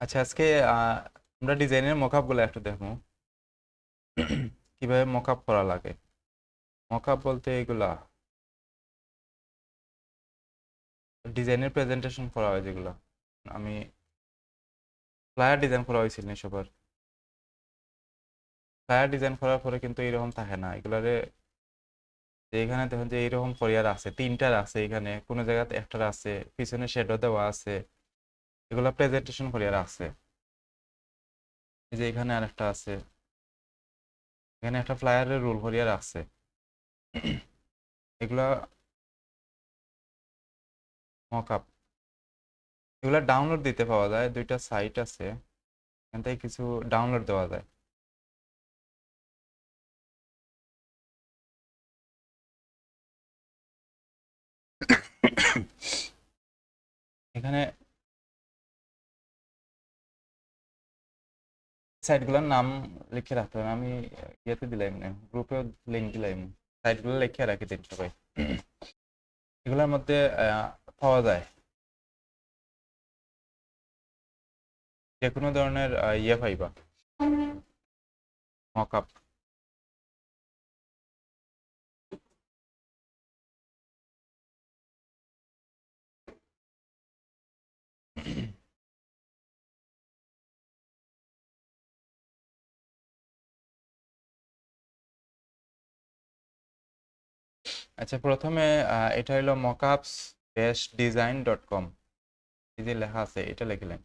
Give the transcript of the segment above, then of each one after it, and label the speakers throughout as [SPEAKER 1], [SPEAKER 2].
[SPEAKER 1] আচ্ছা, আজকে আমরা ডিজাইনের মকআপ গুলো একটু দেখবো। কিভাবে মকআপ করা লাগে। মকআপ বলতে এগুলা ডিজাইনের প্রেজেন্টেশন করা হয়, যেগুলো আমি ফ্লায়ার ডিজাইন করা হয়েছিল না সবার। ফ্লায়ার ডিজাইন করার পরে কিন্তু এরকম থাকে না এগুলারে। যে এখানে দেখুন যে এইরকম করিয়ার আছে, তিনটার আছে, এখানে কোনো জায়গাতে একটার আছে, পিছনে শেডো দেওয়া আছে, এগুলা প্রেজেন্টেশন করিয়ার আছে। এই যে এখানে আরেকটা আছে, এখানে একটা ফ্লায়ারের রোল করিয়ার আছে। এগুলা মকআপ, এগুলা ডাউনলোড দিতে পাওয়া যায়, দুইটা সাইট আছে, এখান থেকে কিছু ডাউনলোড দেওয়া যায়। এখানে সাইটগুলোর নাম লিখে রাখতে হবে। আমি ইয়েতে দিলাম না, গ্রুপে লিঙ্ক দিলাম। সাইটগুলো লিখে রাখি দিন সবাই। এগুলোর মধ্যে পাওয়া যায় যে কোনো ধরনের ইয়ে পাইবা, মকআপ। আচ্ছা, প্রথমে এটা হলো mockups-design.com, এই যে লেখা আছে এটা লিখলেন।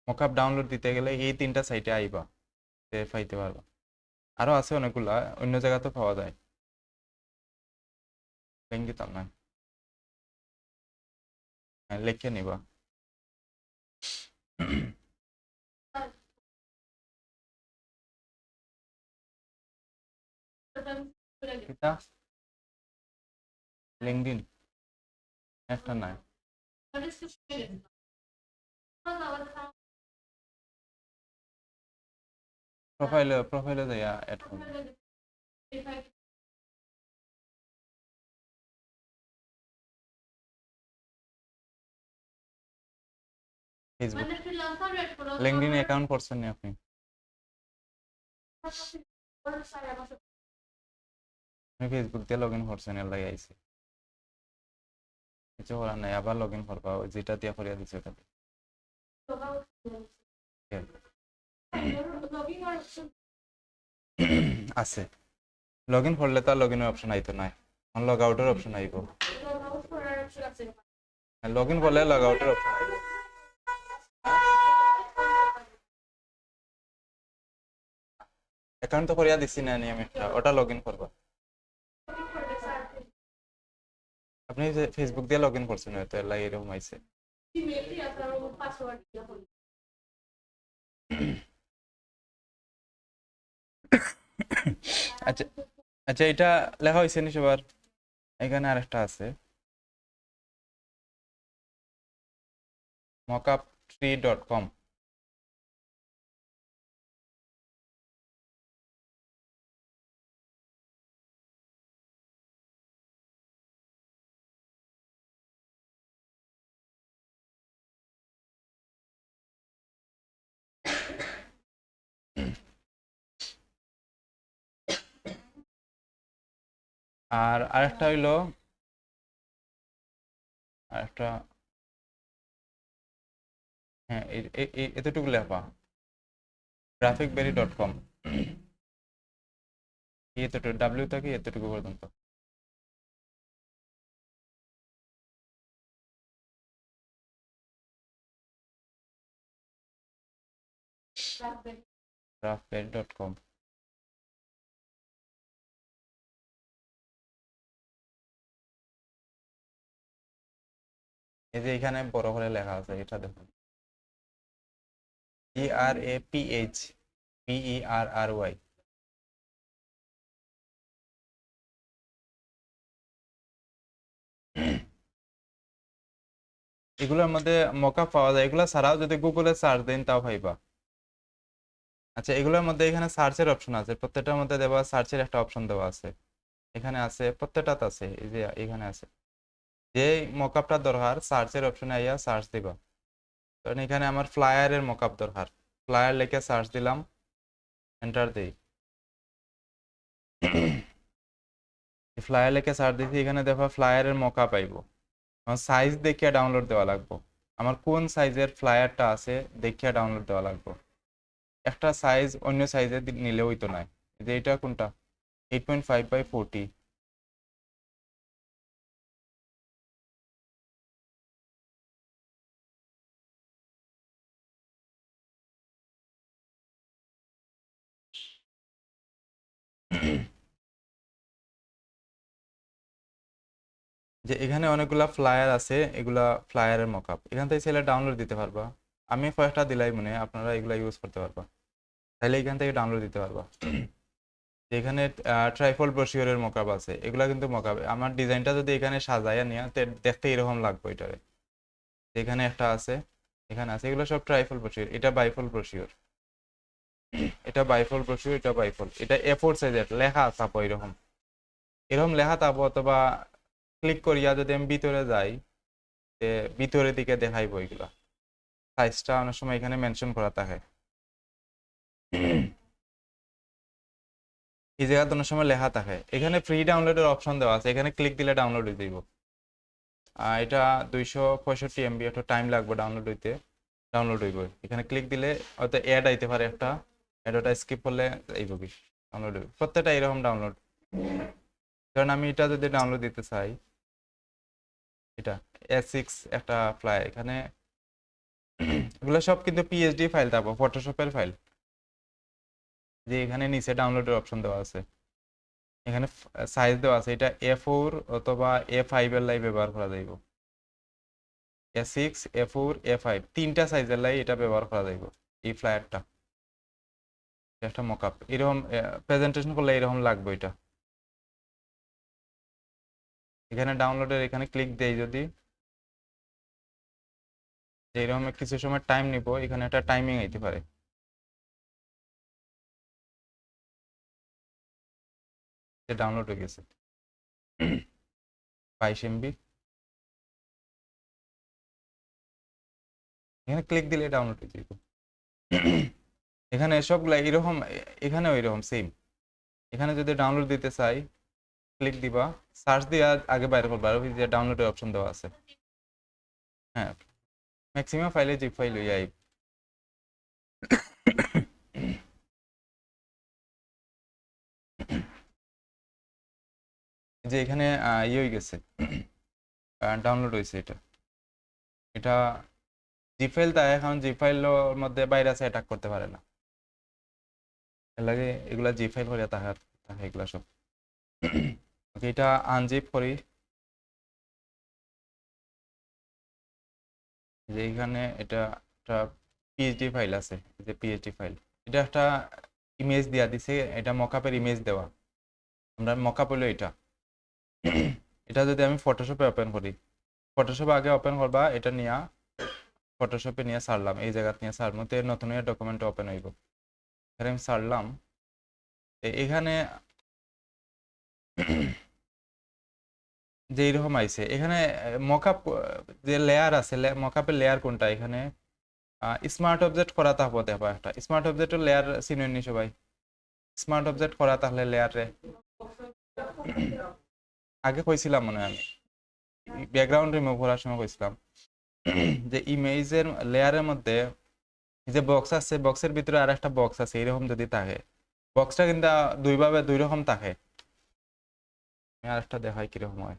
[SPEAKER 1] মকআপ ডাউনলোড দিতে গেলে এই তিনটা সাইটে আইবা, পাইতে পারবা। আরো আছে অনেকগুলা, অন্য জায়গাতেও পাওয়া যায়, লিঙ্ক দিতাম না। হ্যাঁ, লিখে নিবা। এটা লিঙ্কডিন একটা নাই, প্রোফাইলে যাইয়া অ্যাড করুন। ফেসবুক, লিঙ্কডিন অ্যাকাউন্ট করছেন না আপনি? আমি ফেসবুক দিয়ে লগ ইন করছেন, এর লাগে আইছি। কিছু করার নাই, আবার লগ ইন করবা ওই যেটা দিয়ে করিয়া দিছে ওটা দিয়ে। আছে, লগ ইন করলে তো লগ ইনের অপশন আইতো না, লগ আউটের অপশন আইব। লগ ইন করলে লগ আউটের অপশন আইব। অ্যাকাউন্ট তো করিয়া দিছি না আমি একটা, ওটা লগ ইন করবা। আপনি যে ফেসবুক দিয়ে লগ ইন করছেন হয়তো, এর লাগে এরকম আইছে। আচ্ছা আচ্ছা, এটা লেখা হয়েছে নি সবার? এখানে আরেকটা আছে, mockup3.com। আর আরেকটা হইলো, আরেকটা, হ্যাঁ এতটুকু লেখা, graphicberry.com। এতটুকু ডাব্লিউ থেকে এতটুকু পর্যন্ত। graphberry.com। এই যে এখানে বড় করে লেখা আছে, এটা দেখুন, GRAPHBERRY। এগুলোর মধ্যে মকআপ পাওয়া যায়, এগুলো ছাড়াও যদি গুগলে সার্চ দেন তাও পাইবা। আচ্ছা, এগুলোর মধ্যে এখানে সার্চের অপশন আছে, প্রত্যেকটার মধ্যে দেওয়া সার্চের একটা অপশন দেওয়া আছে। এখানে আছে, প্রত্যেকটাতে আছে, এই যে এখানে আছে। যে মকআপটা দরকার সার্চের অপশনে আইয়া সার্চ দিবা। কারণ এখানে আমার ফ্লায়ারের মকআপ দরকার, ফ্লায়ার লিখে সার্চ দিলাম, এন্টার দেই। ফ্লায়ার লিখে সার্চ দিছি, এখানে দেখো ফ্লায়ারের মকআপ আইব। আমার সাইজ দেখিয়া ডাউনলোড দেওয়া লাগবে, আমার কোন সাইজের ফ্লায়ারটা আছে দেখিয়া ডাউনলোড দেওয়া লাগবে। একটা সাইজ অন্য সাইজে নিলে হইতো না। যে এটা কোনটা, 8.5/40। যে এখানে অনেকগুলা ফ্লায়ার আছে, এগুলা ফ্লায়ারের মকআপ, এখান থেকে ছেলে ডাউনলোড দিতে পারবা। আমি কয়েকটা দিলাই মনে, আপনারা এগুলা ইউজ করতে পারবা, তাহলে এখান থেকে ডাউনলোড দিতে পারবা। এখানে ট্রাইফল ব্রোশিওরের মকআপ আছে, এগুলা কিন্তু মকআপ আমার ডিজাইনটা যদি এখানে সাজাইয়া নিয়ে দেখতে এরকম লাগবে এটারে। এখানে একটা আছে, এখানে আছে, এগুলো সব ট্রাইফল ব্রোশিওর। এটা বাইফল ব্রোশিওর, এটা বাইফল ব্রোশিওর, এটা বাইফল। এটা A4 সাইজের লেখা থাকবো এরকম, এরকম লেখা থাকবো। অথবা ক্লিক করিয়া যদি আমি ভিতরে যাই, ভিতরের দিকে দেখাইবো এগুলা। সাইজটা অনেক সময় এখানে মেনশন করা থাকে, এই জায়গায় অনেক সময় লেখা থাকে। এখানে ফ্রি ডাউনলোডের অপশন দেওয়া আছে, এখানে ক্লিক দিলে ডাউনলোড হয়ে যাইব। এটা 265 MB, একটু টাইম লাগবে ডাউনলোড হইতে, ডাউনলোড হইব। এখানে ক্লিক দিলে হয়তো অ্যাড আইতে পারে একটা, অ্যাডটা স্কিপ করলে এইব কি ডাউনলোড হইব। প্রত্যেকটা এরকম ডাউনলোড। কারণ আমি এটা যদি ডাউনলোড দিতে চাই, এটা S6 একটা ফ্লাই, এখানে এগুলো সব কিন্তু পিএইচডি ফাইল, তারপর ফটোশপের ফাইল। যে এখানে নিচে ডাউনলোডের অপশন দেওয়া আছে, এখানে সাইজ দেওয়া আছে, এটা A4 অথবা A5 এর লাই ব্যবহার করা যাইব। A6, A4, A5 তিনটা সাইজের লাই এটা ব্যবহার করা যাইব। এই ফ্লায়ারটা একটা মকআপ, এরকম প্রেজেন্টেশন করলে এরকম লাগবে এটা। এখানে ডাউনলোডের এখানে ক্লিক দেই যদি, এরকম কিছু সময় টাইম নিব, এখানে একটা টাইমিং আইতে পারে। ডাউনলোড হয়ে গেছে 22 MB। এখানে ক্লিক দিলে ডাউনলোড হয়ে যাবে। এখানে সবগুলা এরকম, এখানেও এরকম সেম। এখানে যদি ডাউনলোড দিতে চাই, ক্লিক দিবা, সার্চ দিয়ে আগে বাইরে করবা, আর ওই যে ডাউনলোডের অপশন দেওয়া আছে। হ্যাঁ, ম্যাক্সিমাম ফাইলে জিপ ফাইল হয়ে আইব। যে এখানে ইয়ে হয়ে গেছে, ডাউনলোড হয়েছে। এটা এটা জিপ ফাইল, তাই এখন জিপ ফাইলের মধ্যে ভাইরাস অ্যাটাক করতে পারে না, এর লাগে এগুলা জিপ ফাইল করে থাকে এগুলা সব। ওকে, এটা আনজিপ করি। যে এখানে এটা একটা পিএইচডি ফাইল আছে, যে পিএইচডি ফাইল, এটা একটা ইমেজ দেওয়া দিছে, এটা মকআপের ইমেজ দেওয়া। আমরা মকআপ হলো এটা। এটা যদি আমি ফটোশপে ওপেন করি, ফটোশপে আগে ওপেন করবা, এটা নিয়ে ফটোশপে নিয়ে ছাড়লাম, এই জায়গা নিয়ে ছাড়বো, তো নতুন ডকুমেন্ট ওপেন হইব। এখানে আমি ছাড়লাম, এখানে যে এরকম আইছে, এখানে মকআপ যে লেয়ার আছে, মকআপের লেয়ার কোনটা, এখানে স্মার্ট অবজেক্ট করা থাকবো। দেখো একটা স্মার্ট অবজেক্টের লেয়ার চিনেননি সবাই? স্মার্ট অবজেক্ট করা তাহলে লেয়ারে আগে কইছিলাম মনে হয়, আমি ব্যাকগ্রাউন্ড রিমুভ করার সময় কইছিলাম যে ইমেজের লেয়ারের মধ্যে যে বক্স আছে, বক্সের ভিতরে আর একটা বক্স আছে, এরকম যদি থাকে, বক্সটা কিন্তু দুই রকম থাকে। আমি আর একটা দেখাই কিরকম হয়।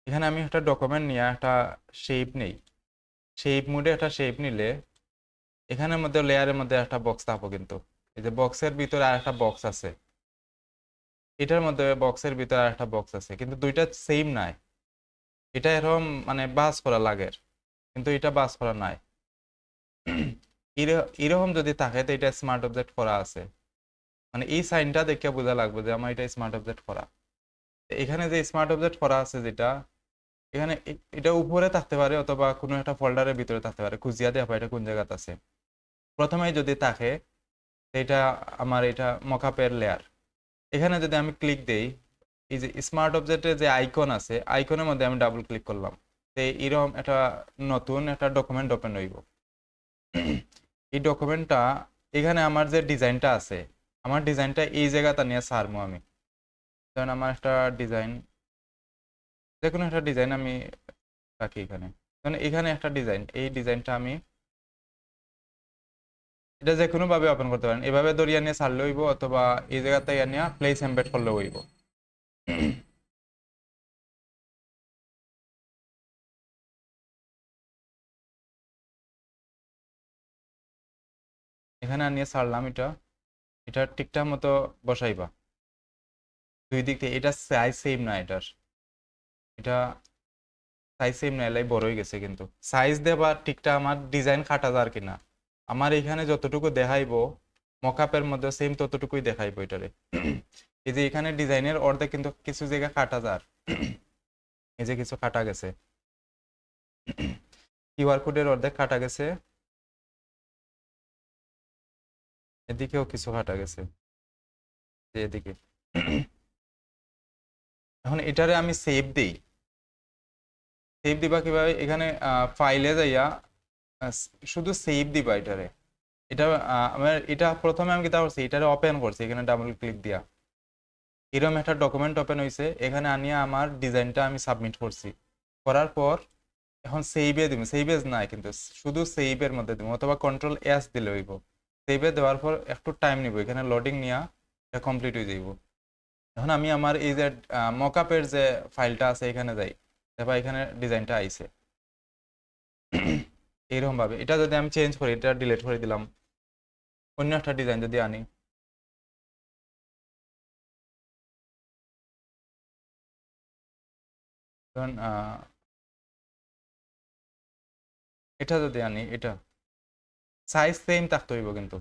[SPEAKER 1] এখানে আমি একটা ডকুমেন্ট নিয়ে একটা শেপ নেই, শেপ মোডে একটা শেপ নিলে এখানের মধ্যে লেয়ারের মধ্যে একটা বক্স থাকবো, কিন্তু এই যে বক্সের ভিতরে আর একটা বক্স আছে, এটার মধ্যে বক্সের ভিতরে আর একটা বক্স আছে, কিন্তু দুইটা সেম নাই। এটা এরকম মানে বাস করা লাগে, কিন্তু এটা বাস করা নাই। এরকম যদি থাকে তো এটা স্মার্ট অবজেক্ট করা আছে, মানে এই সাইনটা দেখে বোঝা লাগবে যে আমার এটা স্মার্ট অবজেক্ট করা। এখানে যে স্মার্ট অবজেক্ট করা আছে যেটা, এখানে এটা উপরে থাকতে পারে অথবা কোনো একটা ফোল্ডারের ভিতরে থাকতে পারে, খুঁজিয়া দেওয়া এটা কোন জায়গাতে আছে। প্রথমেই যদি থাকে এটা আমার এটা মকআপের লেয়ার, এখানে যদি আমি ক্লিক দেই, এই যে স্মার্ট অবজেক্টের যে আইকন আছে, আইকনের মধ্যে আমি ডাবল ক্লিক করলাম, তো এরকম একটা নতুন একটা ডকুমেন্ট ওপেন হইব। এই ডকুমেন্টটা, এখানে আমার যে ডিজাইনটা আছে, আমার ডিজাইনটা এই জায়গাটা নিয়ে সারমু আমি। কারণ আমার একটা ডিজাইন, যে কোনো একটা ডিজাইন আমি রাখি এখানে। কারণ এখানে একটা ডিজাইন, এই ডিজাইনটা আমি এটা যে কোনো ভাবে ওপেন করতে পারেন, এভাবে দরিয়া নিয়ে ছাড়লে হইব, অথবা এই জায়গাতে নিয়ে প্লেস এমবেড করলে হইব। এখানে নিয়ে ছাড়লাম, এটা এটা ঠিকঠাক মতো বসাইবা দুই দিক থেকে। এটা সাইজ সেম না, এটা সাইজ সেম না, এলাই বড় হয়ে গেছে, কিন্তু সাইজ দেবা ঠিকঠাক আমার ডিজাইন খাটা যার কিনা। আমার এখানে যতটুকু দেখাইবো মকআপের মধ্যে সেম ততটুকুই দেখাইবো এটারে। এই যে এখানে ডিজাইনের অর্ধেক কিন্তু কিছু জায়গা কাটা যার, এই যে কিছু কাটা গেছে, কিউআর কোডের অর্ধেক কাটা গেছে, এদিকেও কিছু কাটা গেছে, যে এদিকে। এখন এটারে আমি সেভ দিই। সেভ দিবা কিভাবে? এখানে ফাইলে যাইয়া শুধু সেভ দিবা এটারে। এটা আমার এটা প্রথমে আমি কিতা করছি, এটারে ওপেন করছি এখানে ডাবল ক্লিক দিয়া, এরকম একটা ডকুমেন্ট ওপেন হয়েছে। এখানে আনিয়া আমার ডিজাইনটা আমি সাবমিট করছি, করার পর এখন সেভে দিব। সেভ এজ নাই কিন্তু, শুধু সেভের মধ্যে দিব, অথবা কন্ট্রোল এস দিলে হইব। সেভে দেওয়ার পর একটু টাইম নিব, এখানে লোডিং নিয়া এটা কমপ্লিট হয়ে যাইব। এখন আমি আমার এই যে মকআপের যে ফাইলটা আছে এখানে যাই, তারপর এখানে ডিজাইনটা আইছে এইরকম ভাবে। এটা যদি আমি চেঞ্জ করি, এটা ডিলিট করে দিলাম, অন্য একটা ডিজাইন যদি আনি, ধরুন এটা যদি আনি, এটা সাইজ সেম থাকতে হইব কিন্তু।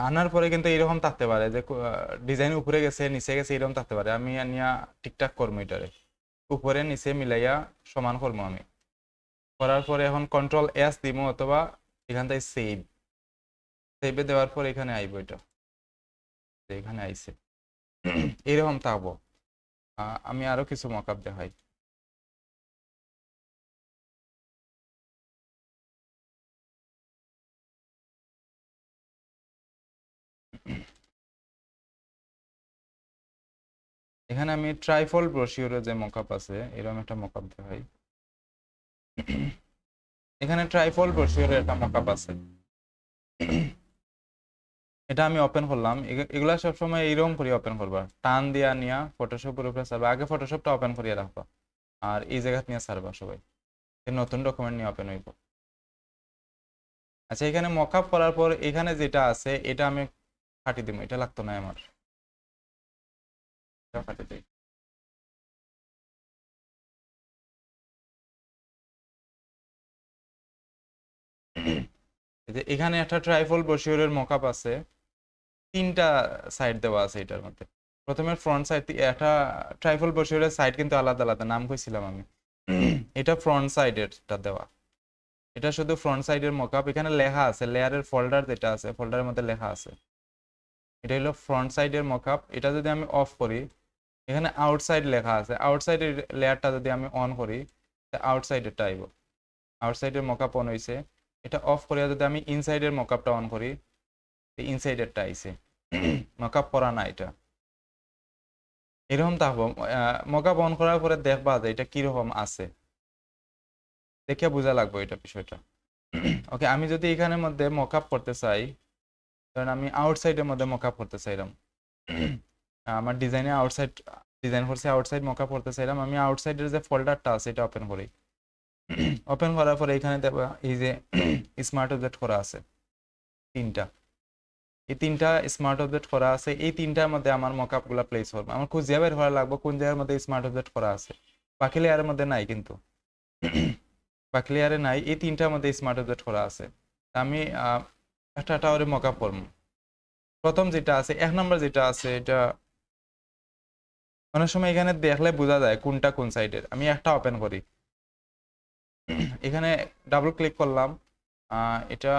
[SPEAKER 1] আনার পরে কিন্তু এরকম থাকতে পারে যে ডিজাইন উপরে গেছে নিচে গেছে, এরকম থাকতে পারে। আমি আনিয়া ঠিকঠাক করবো এটারে, উপরে নিচে মিলাইয়া সমান করবো আমি। করার পরে এখন কন্ট্রোল এস দিব, অথবা এখান থেকে সেভে দেওয়ার পর এখানে আইব, এটা এখানে আইছে এরকম থাকবো। আমি আরো কিছু মকআপ দেখাই। এখানে আমি ট্রাইফল ব্রোশিওরের যে মকআপ আছে, এরকম একটা মকআপ দেখাই। এখানে ট্রাইফল ব্রোশিওরের একটা মকআপ আছে, এটা আমি ওপেন করলাম। এগুলা সবসময় এইরকম করে ওপেন করবা, টান দিয়া নিয়া ফটোশপের উপরে সারবা। আগে ফটোশপটা ওপেন করিয়া রাখবা, আর এই জায়গা নিয়ে সারবা সবাই, নতুন ডকুমেন্ট নিয়ে ওপেন হইব। আচ্ছা, এখানে মকআপ করার পর এখানে যেটা আছে এটা আমি কাটি দিব, এটা লাগতো না আমার, এটা কাটি দিই। এই যে এখানে একটা ট্রাইফল ব্রোশিওরের মকআপ আছে, তিনটা সাইড দেওয়া আছে এটার মধ্যে। প্রথমে ফ্রন্ট সাইড, একটা ট্রাইফল ব্রোশিওরের সাইড কিন্তু আলাদা আলাদা, নাম কইছিলাম আমি। এটা ফ্রন্ট সাইডেরটা দেওয়া, এটা শুধু ফ্রন্ট সাইডের মকআপ। এখানে লেখা আছে, লেয়ারের ফোল্ডার যেটা আছে, ফোল্ডারের মধ্যে লেখা আছে, এটা হলো ফ্রন্ট সাইডের মকআপ। এটা যদি আমি অফ করি, এখানে আউটসাইড লেখা আছে, আউটসাইডের লেয়ারটা যদি আমি অন করি, আউটসাইডেরটা আইব, আউটসাইডের মকআপ অন হয়েছে। এটা অফ করিয়া যদি আমি ইনসাইডের মকআপটা অন করি, ইনসাইডেরটা আইছে, মকআপ করা না এটা। এরকম থাকবো। মকআপ অন করার পরে দেখবা যে এটা কিরকম আছে, দেখে বোঝা লাগবে এটা বিষয়টা। ওকে, আমি যদি এখানের মধ্যে মকআপ করতে চাই, কারণ আমি আউটসাইডের মধ্যে মকআপ করতে চাইলাম, আমার ডিজাইনে আউটসাইড ডিজাইন করছে, আউটসাইড মকআপ করতে চাইলাম, আমি আউটসাইডের যে ফোল্ডারটা আছে এটা ওপেন করি। ওপেন করার পরে এখানে দেখবা এই যে স্মার্ট অবজেক্ট করা আছে তিনটা, এই তিনটা স্মার্ট অবজেক্ট করা আছে। এই তিনটার মধ্যে আমার মকআপ গুলা প্লেস করবো। আমার খুঁজিয়া বের করা লাগবে কোন জায়গার মধ্যে স্মার্ট অবজেক্ট করা আছে। বাকি লেয়ারের মধ্যে নাই কিন্তু, বাকি লেয়ারে নাই, এই তিনটার মধ্যে স্মার্ট অবজেক্ট করা আছে। আমি একটা টাওয়ারে মকআপ করবো। প্রথম যেটা আছে, 1 নম্বর যেটা আছে, এটা অনেক সময় এখানে দেখলে বোঝা যায় কোনটা কোন সাইডের। আমি একটা ওপেন করি, এখানে ডাবল ক্লিক করলাম, এটা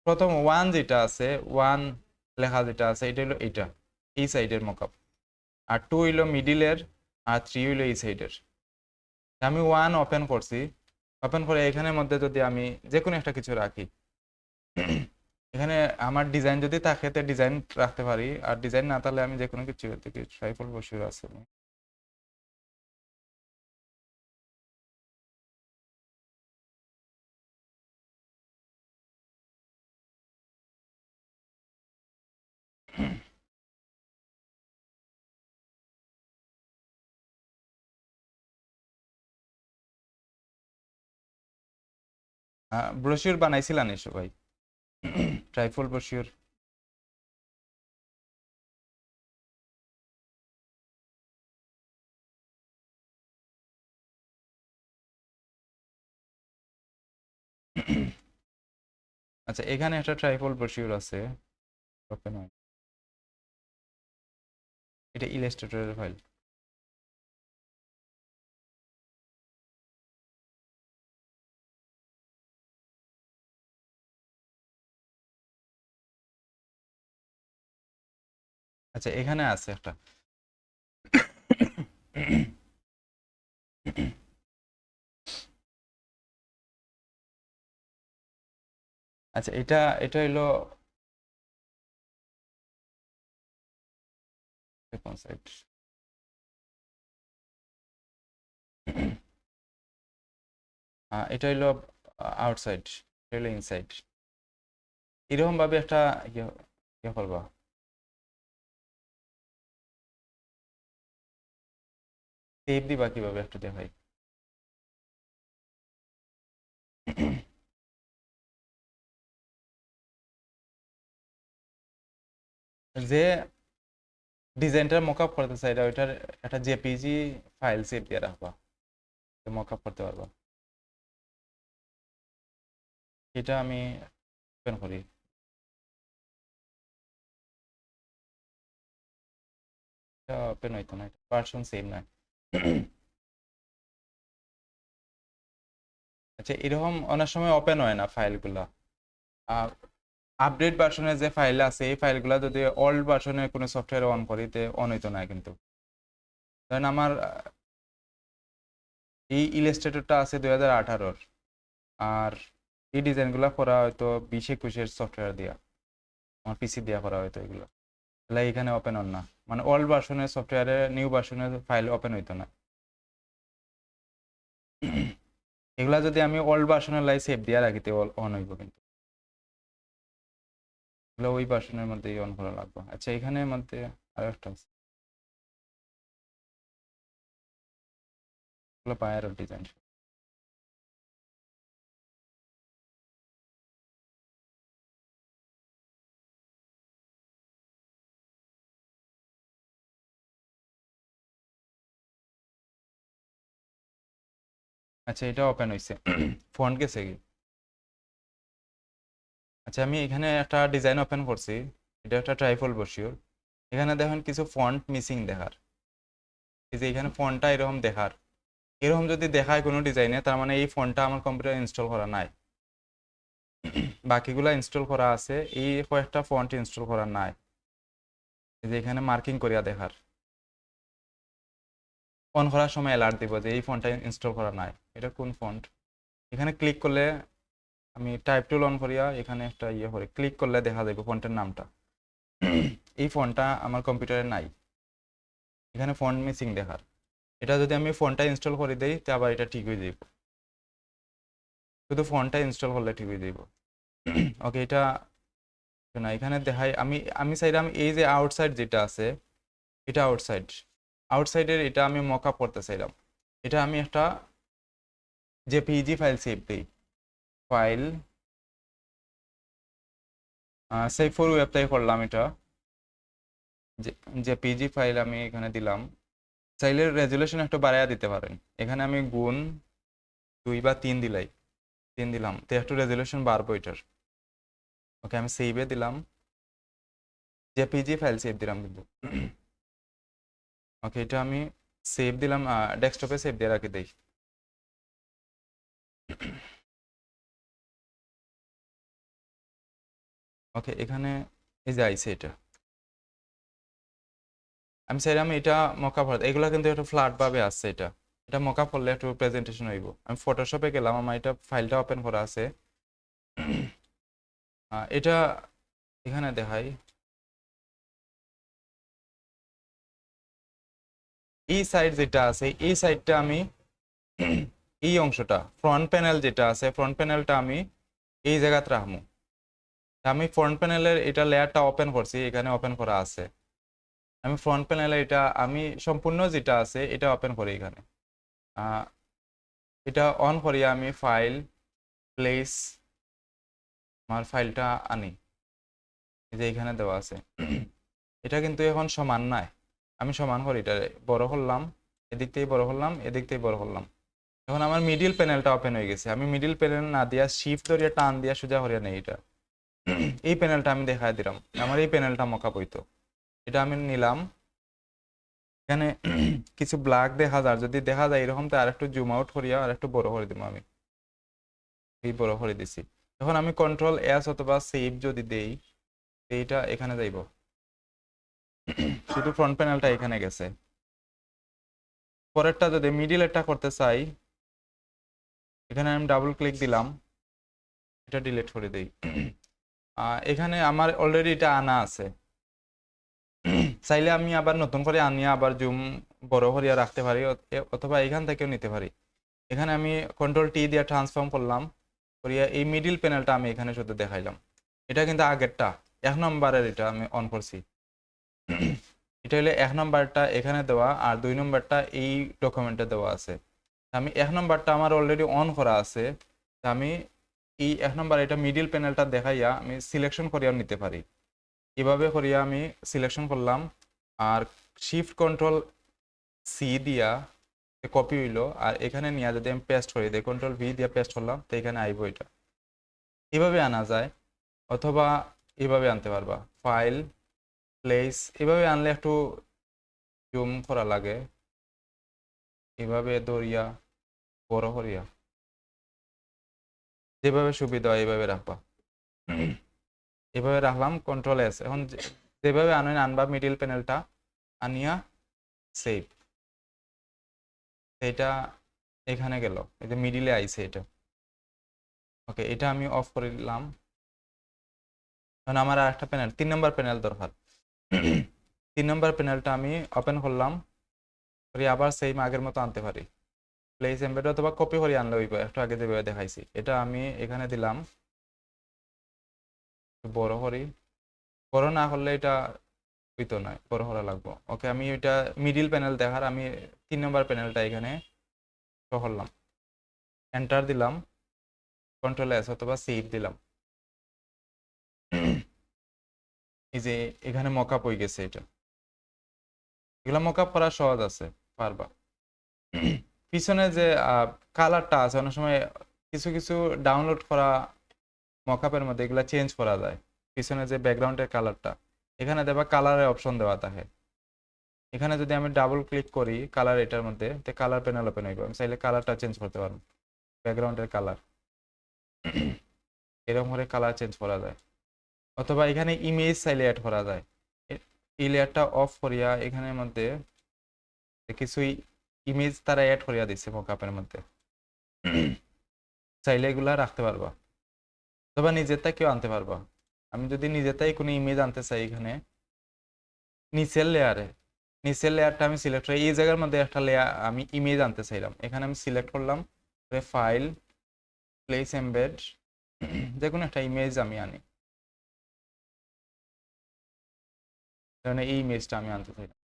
[SPEAKER 1] প্রথম 1 যেটা আছে 1 লেখা যেটা আছে এটা হলো এটা এই সাইডের মকআপ, আর 2 হইলো মিডিলের, আর 3 হইলো এই সাইডের। আমি 1 ওপেন করছি, ওপেন করে এখানের মধ্যে যদি আমি যে কোনো একটা কিছু রাখি, এখানে আমার ডিজাইন যদি থাকে তো ডিজাইন রাখতে পারি, আর ডিজাইন না থাকলে আমি যে কোনো কিছু থেকে ট্রাইপল বসিয়ে আছে। ব্রোশিওর বানাইছিলেন এসব ভাই? ট্রাইপল ব্রোশিওর? আচ্ছা, এখানে একটা ট্রাইপল ব্রোশিওর আছে, ওপেন হয়, এটা ইলাস্ট্রেটরের ফাইল। আচ্ছা, এখানে আছে একটা। আচ্ছা, এটা এটা হইলো কোন সাইড? এটা হইলো আউটসাইড, এটা হইলো ইনসাইড। এরকম ভাবে একটা ইয়ে ইয়ে করবা। টেপ দিবা কিভাবে একটু দেখাই। যে ডিজাইনটার মকআপ করতে চাইরা ওইটার একটা জেপিজি ফাইল সেভ দিয়ে রাখবা, মকআপ করতে পারবা। এটা আমি ওপেন করি। এটা ওপেন হইতো না, এটা ভার্সন সেম না। আচ্ছা, এরকম অনেক সময় ওপেন হয় না ফাইলগুলা। আপডেট ভার্সনের যে ফাইল আছে এই ফাইলগুলা যদি ওল্ড ভার্সনের কোনো সফটওয়্যার অন করি তে অন হইতো না কিন্তু। ধরেন আমার এই ইলাস্ট্রেটরটা আছে 2018-র, আর এই ডিজাইনগুলো করা হয়তো 20-21-এর সফটওয়্যার দিয়া, আমার পিসি দিয়া করা হয়তো এগুলো, তাহলে এখানে ওপেন হন না, মানে ওল্ড ভার্সনের সফটওয়্যারে নিউ ভার্সনের ফাইল ওপেন হইতো না। এগুলা যদি আমি ওল্ড ভার্সনের লাই সেভ দিয়া রাখিতে অন হইব, কিন্তু এগুলো ওই ভার্সনের মধ্যেই অন করা লাগবে। আচ্ছা, এখানের মধ্যে আরো একটা আছে, এগুলো পায়ের ডিজাইন। আচ্ছা, এটা ওপেন হইছে, ফন্ট গেছে কি? আচ্ছা, আমি এখানে একটা ডিজাইন ওপেন করছি, এটা একটা ট্রাইপল বসিওর। এখানে দেখেন কিছু ফন্ট মিসিং দেখার, এই যে এখানে ফন্টটা এরকম দেখার, এরকম যদি দেখায় কোনো ডিজাইনে তার মানে এই ফন্টটা আমার কম্পিউটারে ইনস্টল করা নাই। বাকিগুলা ইনস্টল করা আছে, এই কয়েকটা ফন্ট ইনস্টল করা নাই। এই যে এখানে মার্কিং করিয়া দেখার, অন করার সময় অ্যালার্ট দিব যে এই ফন্টটা ইনস্টল করা নাই। এটা কোন ফন্ট? এখানে ক্লিক করলে, আমি টাইপ টুল অন করিয়া এখানে একটা ইয়ে করে ক্লিক করলে দেখা যাবে ফন্টের নামটা। এই ফন্টটা আমার কম্পিউটারে নাই, এখানে ফন্ট মিসিং দেখার। এটা যদি আমি ফোনটা ইনস্টল করে দেই তে আবার এটা ঠিক হয়ে যাবে, শুধু ফোনটা ইনস্টল করলে ঠিক হয়ে যাবে। ওকে, এটা না, এখানে দেখাই আমি আমি চাইলাম এই যে আউটসাইড যেটা আছে, এটা আউটসাইড, আউটসাইডের এটা আমি মকআপ করতে চাইলাম। এটা আমি একটা জেপিইজি ফাইল সেভ দিই, ফাইল সেভ ফর ওয়েব তাই করলাম। এটা জেপিইজি ফাইল আমি এখানে দিলাম। চাইলে রেজুলেশন একটু বাড়াইয়া দিতে পারেন, এখানে আমি গুণ 2 বা 3 দিলাই, 3 দিলাম তো একটু রেজুলেশন বাড়বো এটার। ওকে, আমি সেভে দিলাম, জেপিজি ফাইল সেভ দিলাম কিন্তু। ওকে, এটা আমি সেভ দিলাম, ডেস্কটপে সেভ দিয়ে রাখি দেই। ওকে, এখানে এই যে আইছে এটা, আমি চাইলাম এটা মকআপ হতে, এগুলো কিন্তু একটু ফ্ল্যাট ভাবে আসছে, এটা এটা মকআপ করলে একটু প্রেজেন্টেশন হইব। আমি ফটোশপে গেলাম, আমার এটা ফাইলটা ওপেন করা আছে। এটা এখানে দেখাই, এই সাইড যেটা আছে এই সাইডটা আমি এই অংশটা ফ্রন্ট প্যানেল যেটা আছে ফ্রন্ট প্যানেলটা আমি এই জায়গাতে রাখবো। আমি ফ্রন্ট প্যানেলের এটা লেয়ারটা ওপেন করছি, এখানে ওপেন করা আছে। আমি ফ্রন্ট প্যানেলে এটা আমি সম্পূর্ণ যেটা আছে এটা ওপেন করি এখানে। আহ, এটা অন করি, আমি ফাইল প্লেস আমার ফাইলটা আনি, এই যে এখানে দেওয়া আছে। এটা কিন্তু এখন সমান নাই, আমি সমান করি, এটা বড় করলাম, এদিক থেকে বড় করলাম, এদিক থেকে বড় করলাম। এখন আমার মিডিল প্যানেলটা ওপেন হয়ে গেছে। আমি মিডিল প্যানেল না দিয়া শিফট ধরিয়া টান দিয়া সোজা করিয়া নেই এটা, এই প্যানেলটা আমি দেখাই দিলাম, আমার এই প্যানেলটা মকা বইতো। এটা আমি নিলাম, এখানে কিছু ব্ল্যাক দেখা যায়, যদি দেখা যায় এরকম তো আরেকটু জুম আউট করিয়া আর একটু বড় করে দিব, আমি এই বড় করে দিছি। এখন আমি কন্ট্রোল এস অথবা সেভ যদি দেই, এইটা এখানে যাইব, শুধু ফ্রন্ট প্যানেলটা এখানে গেছে। পরেরটা যদি মিডিলেরটা করতে চাই, এখানে আমি ডাবল ক্লিক দিলাম, এটা ডিলিট করে দেই। এখানে আমার অলরেডি এটা আনা আছে, চাইলে আমি আবার নতুন করে আনিয়া আবার জুম বড় করিয়া রাখতে পারি, অথবা এখান থেকেও নিতে পারি। এখানে আমি কন্ট্রোল টি দিয়ে ট্রান্সফর্ম করলাম, করিয়া এই মিডিল প্যানেলটা আমি এখানে শুধু দেখাইলাম। এটা কিন্তু আগেরটা 1 নম্বরের, এটা আমি অন করছি। এটা হলে 1 নম্বরটা এখানে দেওয়া, আর 2 নম্বরটা এই ডকুমেন্টে দেওয়া আছে। আমি 1 নম্বরটা আমার অলরেডি অন করা আছে, আমি এই 1 নম্বর এটা মিডিল প্যানেলটা দেখাইয়া আমি সিলেকশন করিয়া নিতে পারি। এভাবে করিয়া আমি সিলেকশন করলাম, আর শিফট কন্ট্রোল সি দিয়া কপি হইলো, আর এখানে নিয়ে যদি আমি পেস্ট করি দিই, কন্ট্রোল ভি দিয়ে পেস্ট করলাম, তো এখানে আইব এটা। এভাবে আনা যায়, অথবা এভাবে আনতে পারবা, ফাইল প্লেস, এভাবে আনলে একটু জুম করা লাগে, এভাবে ধরিয়া বড় করিয়া, যেভাবে সুবিধা হয় এইভাবে রাখবা। এভাবে রাখলাম, কন্ট্রোল এস। এখন যেভাবে আনবা মিডিল প্যানেলটা আনিয়া সেভ, এটা এখানে গেল, এই যে মিডিলে আইছে এটা। ওকে, এটা আমি অফ করে দিলাম। এখন আমার আর একটা প্যানেল, 3 নম্বর প্যানেল দরকার। 3 নম্বর প্যানেলটা আমি ওপেন করলাম, করি আবার সেম আগের মতো আনতে পারি, প্লেস এমবেড অথবা কপি করে আনলে হইব, একটু আগে যেভাবে দেখাইছি। এটা আমি এখানে দিলাম, বড় করি, বড় না করলে এটা হইতো না, বড় করা লাগবো। ওকে, আমি এটা মিডিল প্যানেল দেখার আমি 3 নম্বর প্যানেলটা এখানে করলাম, এন্টার দিলাম, কন্ট্রোল এস অথবা সেভ দিলাম। এই যে এখানে মকআপ হয়ে গেছে এটা। এগুলো মকআপ করা সহজ আছে, পারবা। পিছনে যে কালারটা আছে, অনেক সময় কিছু কিছু ডাউনলোড করা মকআপের মধ্যে এগুলো চেঞ্জ করা যায়। পিছনে যে ব্যাকগ্রাউন্ডের কালারটা, এখানে দেবা কালারের অপশন দেওয়া থাকে। এখানে যদি আমি ডাবল ক্লিক করি কালার, এটার মধ্যে কালার প্যানেল ওপেন হইব, আমি চাইলে কালারটা চেঞ্জ করতে পারবো, ব্যাকগ্রাউন্ডের কালার এরকম করে কালার চেঞ্জ করা যায়। অথবা এখানে ইমেজ চাইলে অ্যাড করা যায়, এই লেয়ারটা অফ করিয়া এখানের মধ্যে কিছুই ইমেজ তারা অ্যাড করিয়া দিচ্ছে মকআপের মধ্যে, চাইলে এগুলা রাখতে পারবা, অথবা নিজেরটা কেউ আনতে পারবা। আমি যদি নিজেরটাই কোনো ইমেজ আনতে চাই, এখানে নিচের লেয়ারে, নিচের লেয়ারটা আমি সিলেক্ট করি, এই জায়গার মধ্যে একটা লেয়ার আমি ইমেজ আনতে চাইলাম, এখানে আমি সিলেক্ট করলাম, ফাইল প্লেস এমবেড, যে কোনো একটা ইমেজ আমি আনি, কারণ এই ইমেজটা আমি আনতে চাইলাম।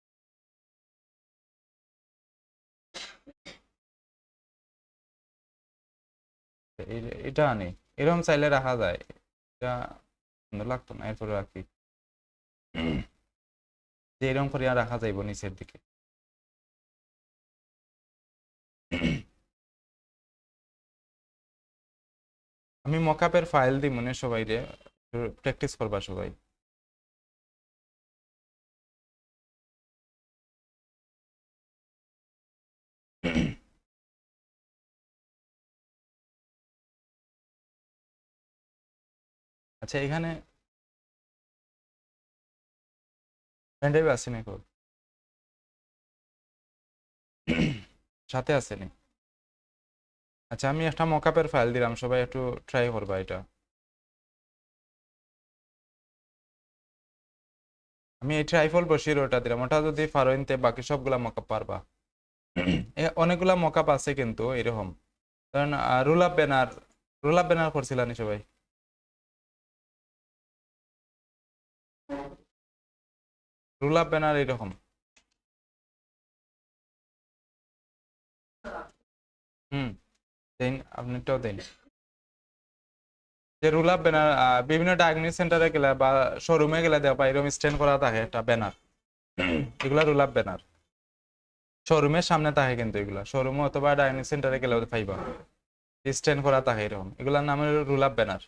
[SPEAKER 1] এটা আনি, এরকম চাইলে রাখা যায়, এটা সুন্দর লাগতো না, এরপরে রাখি যে এরকম করে রাখা যাইব নিচের দিকে। আমি মকআপের ফাইল দিই মনে সবাই রে, প্র্যাকটিস করবা সবাই। আচ্ছা, এখানে পেন ড্রাইভ আছে নাকি সাথে আছে নি? আচ্ছা, আমি একটা মকআপের ফাইল দিলাম, সবাই একটু ট্রাই করবা এটা। আমি এই ট্রাইফল বসিয়ে ওটা দিলাম, ওটা যদি পারো ইনতে বাকি সবগুলা মকআপ পারবা। অনেকগুলা মকআপ আছে কিন্তু এরকম, কারণ রোল আপ ব্যানার করছিলাম সবাই। রোল আপ ব্যানার এরকম। হুম, দেন আপনিটাও দেন। যে রোল আপ ব্যানার বিভিন্ন ডায়াগনস্টিক সেন্টারে গেলে বা শোরুমে গেলে দেখবা এরকম স্ট্যান্ড করা থাকে একটা ব্যানার, এগুলা রোল আপ ব্যানার। শোরুমের সামনে থাকে কিন্তু এগুলা শোরুমে অথবা ডায়াগনস্টিক সেন্টারে গেলে পাইবা স্ট্যান্ড করা থাকে এরকম, এগুলার নাম হলো রোল আপ ব্যানার।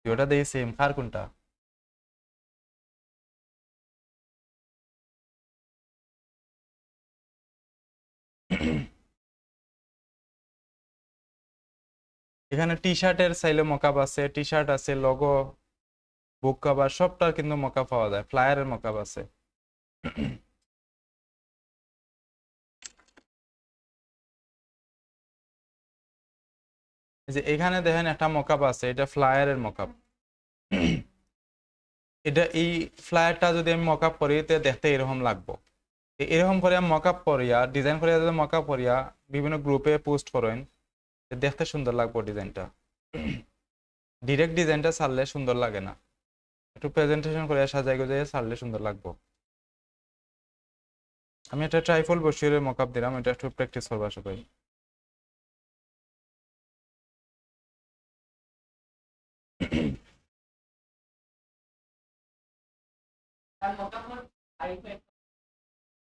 [SPEAKER 1] ওটা দিয়ে সেম, কার কোনটা? এখানে টি শার্টের চাইলে মকআপ আছে, টি শার্ট আছে, লোগো, বুক কভার সবটার কিন্তু মকআপ পাওয়া যায়, ফ্লায়ারের মকআপ আছে। এই যে এখানে দেখেন একটা মকআপ আছে, এটা ফ্লায়ারের মকআপ। এটা এই ফ্লায়ারটা যদি আমি মকআপ করি তে দেখতে এরকম লাগবো। এরকম করে মকআপ করিয়া ডিজাইন করিয়া যদি মকআপ করিয়া বিভিন্ন গ্রুপে পোস্ট করেন দেখতে সুন্দর লাগবো ডিজাইনটা। ডিরেক্ট ডিজাইনটা ছাড়লে সুন্দর লাগে না, একটু প্রেজেন্টেশন করে সাজাই গুজাই ছাড়লে সুন্দর লাগবো। আমি একটা ট্রাইফল বসিয়ে মকআপ দিলাম, এটা একটু প্র্যাকটিস করবা সবাই।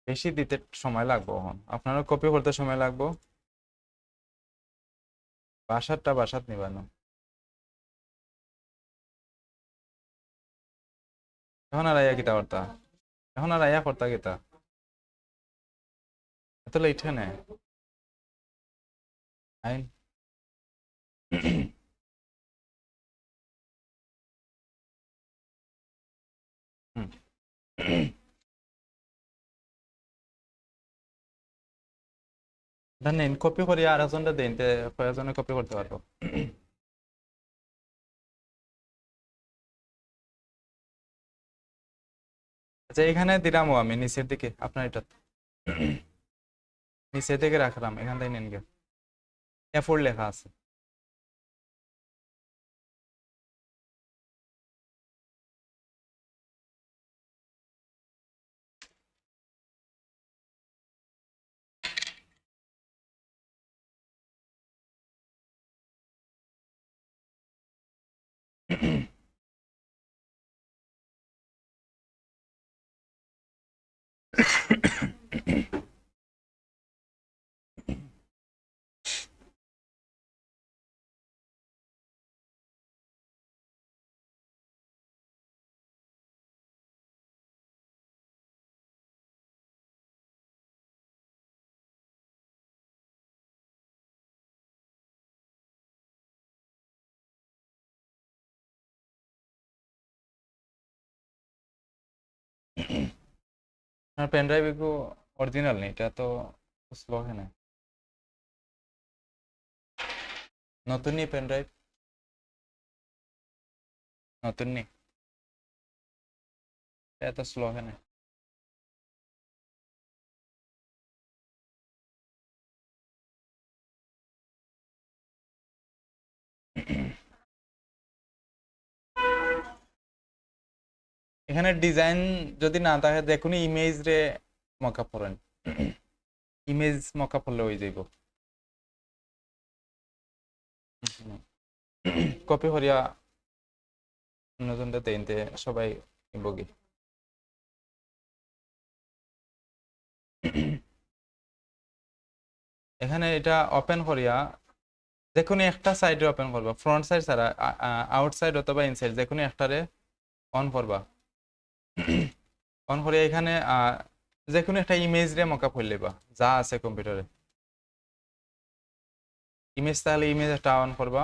[SPEAKER 1] বেশি দিতে সময় লাগবো, এখন আপনারও কপি করতে সময় লাগবো। বাসাত নিবানো। এখন আর আয়া কিতা করতা? এখন আর আয়া করতা কিতা? এত লেট হয় না আইন। হুম। নেন কপি করি আর একজনটা দেন, কয়েকজনে কপি করতে পারবো। আচ্ছা, এখানে দিলামও আমি নিচের দিকে, আপনার এটা নিচের দিকে রাখলাম, এখান থেকে নেন গে, এফোর্ড লেখা আছে। আপনার পেন ড্রাইভ একটু অরিজিনাল নেই, এটা তো স্লো হয় না। নতুন নেই পেন ড্রাইভ, নতুন নেই, এত স্লো হয় না। এখানে ডিজাইন যদি না থাকে দেখুন ইমেজ রে মকআপ করেন, ইমেজ মকআপ হলে হয়ে যাইব। কপি করিয়া অন্যজনটা দেনতে সবাই বগি। এখানে এটা ওপেন করিয়া দেখুন একটা সাইডে ওপেন করবা, ফ্রন্ট সাইড ছাড়া আউটসাইড অথবা ইনসাইড দেখুন একটারে অন করবা। অন করে এখানে যে কোনো একটা ইমেজ রে মকআপ হয়ে লেবা, যা আছে কম্পিউটারে ইমেজ, তাহলে ইমেজ একটা অন করবা,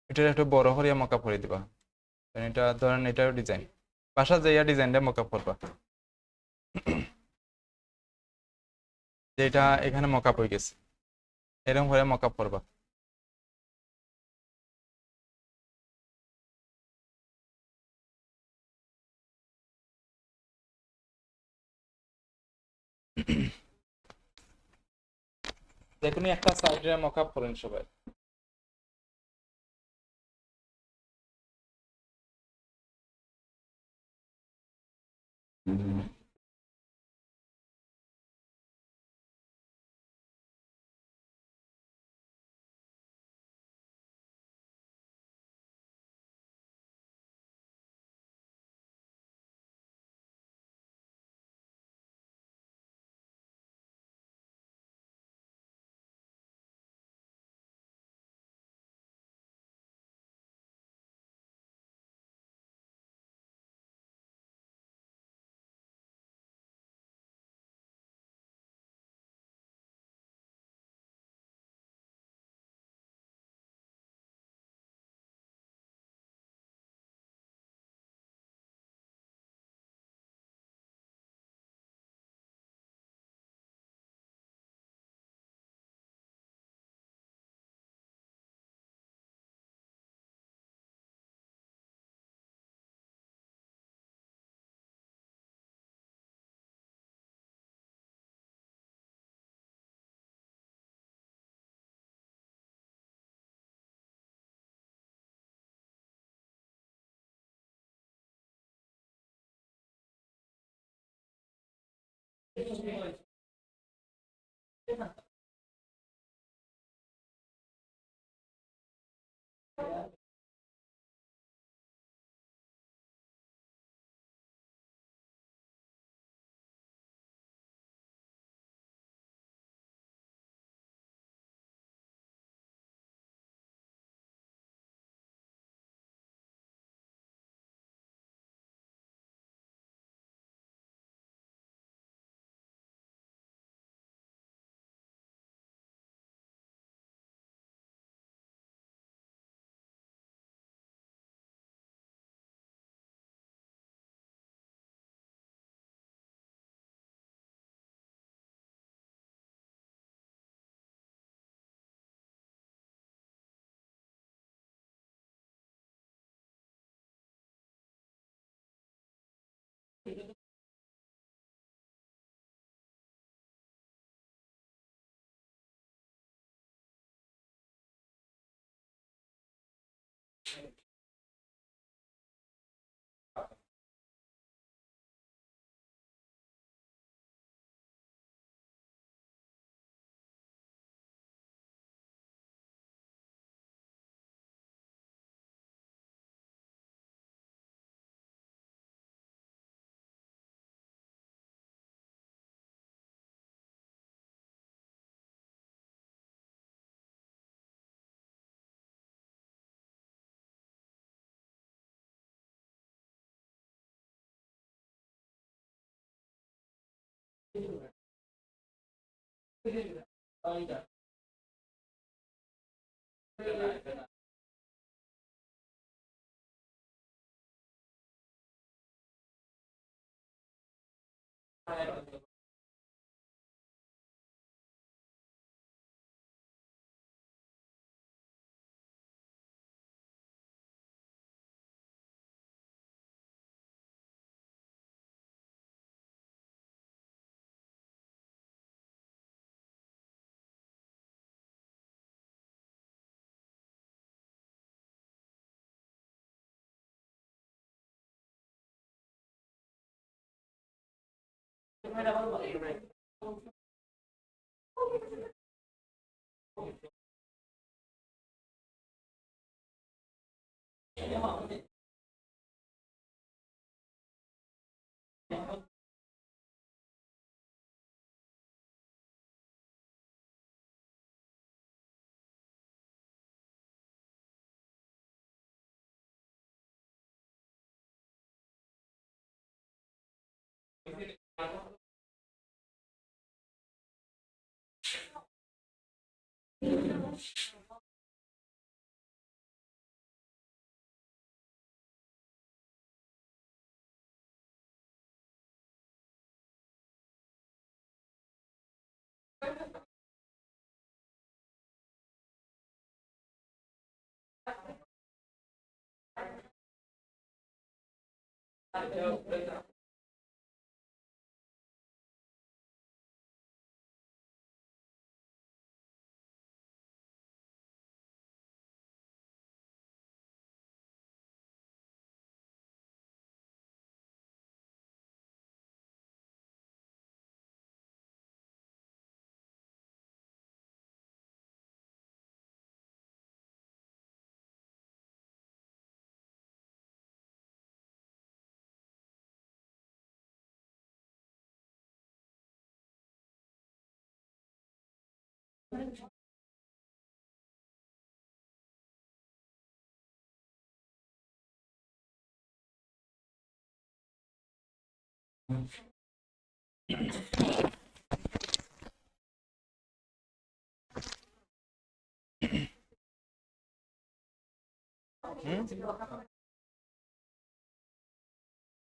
[SPEAKER 1] এটা একটু বড় করে মকআপ করে দিবা। এটা ধরেন এটাও ডিজাইন, বাসা যাইয়া ডিজাইনটা মকআপ করবা, যেটা এখানে মকআপ হয়ে গেছে এরকম করে মকআপ করবা। যে কোনো একটা সাইডে মকআপ করেন সবাই।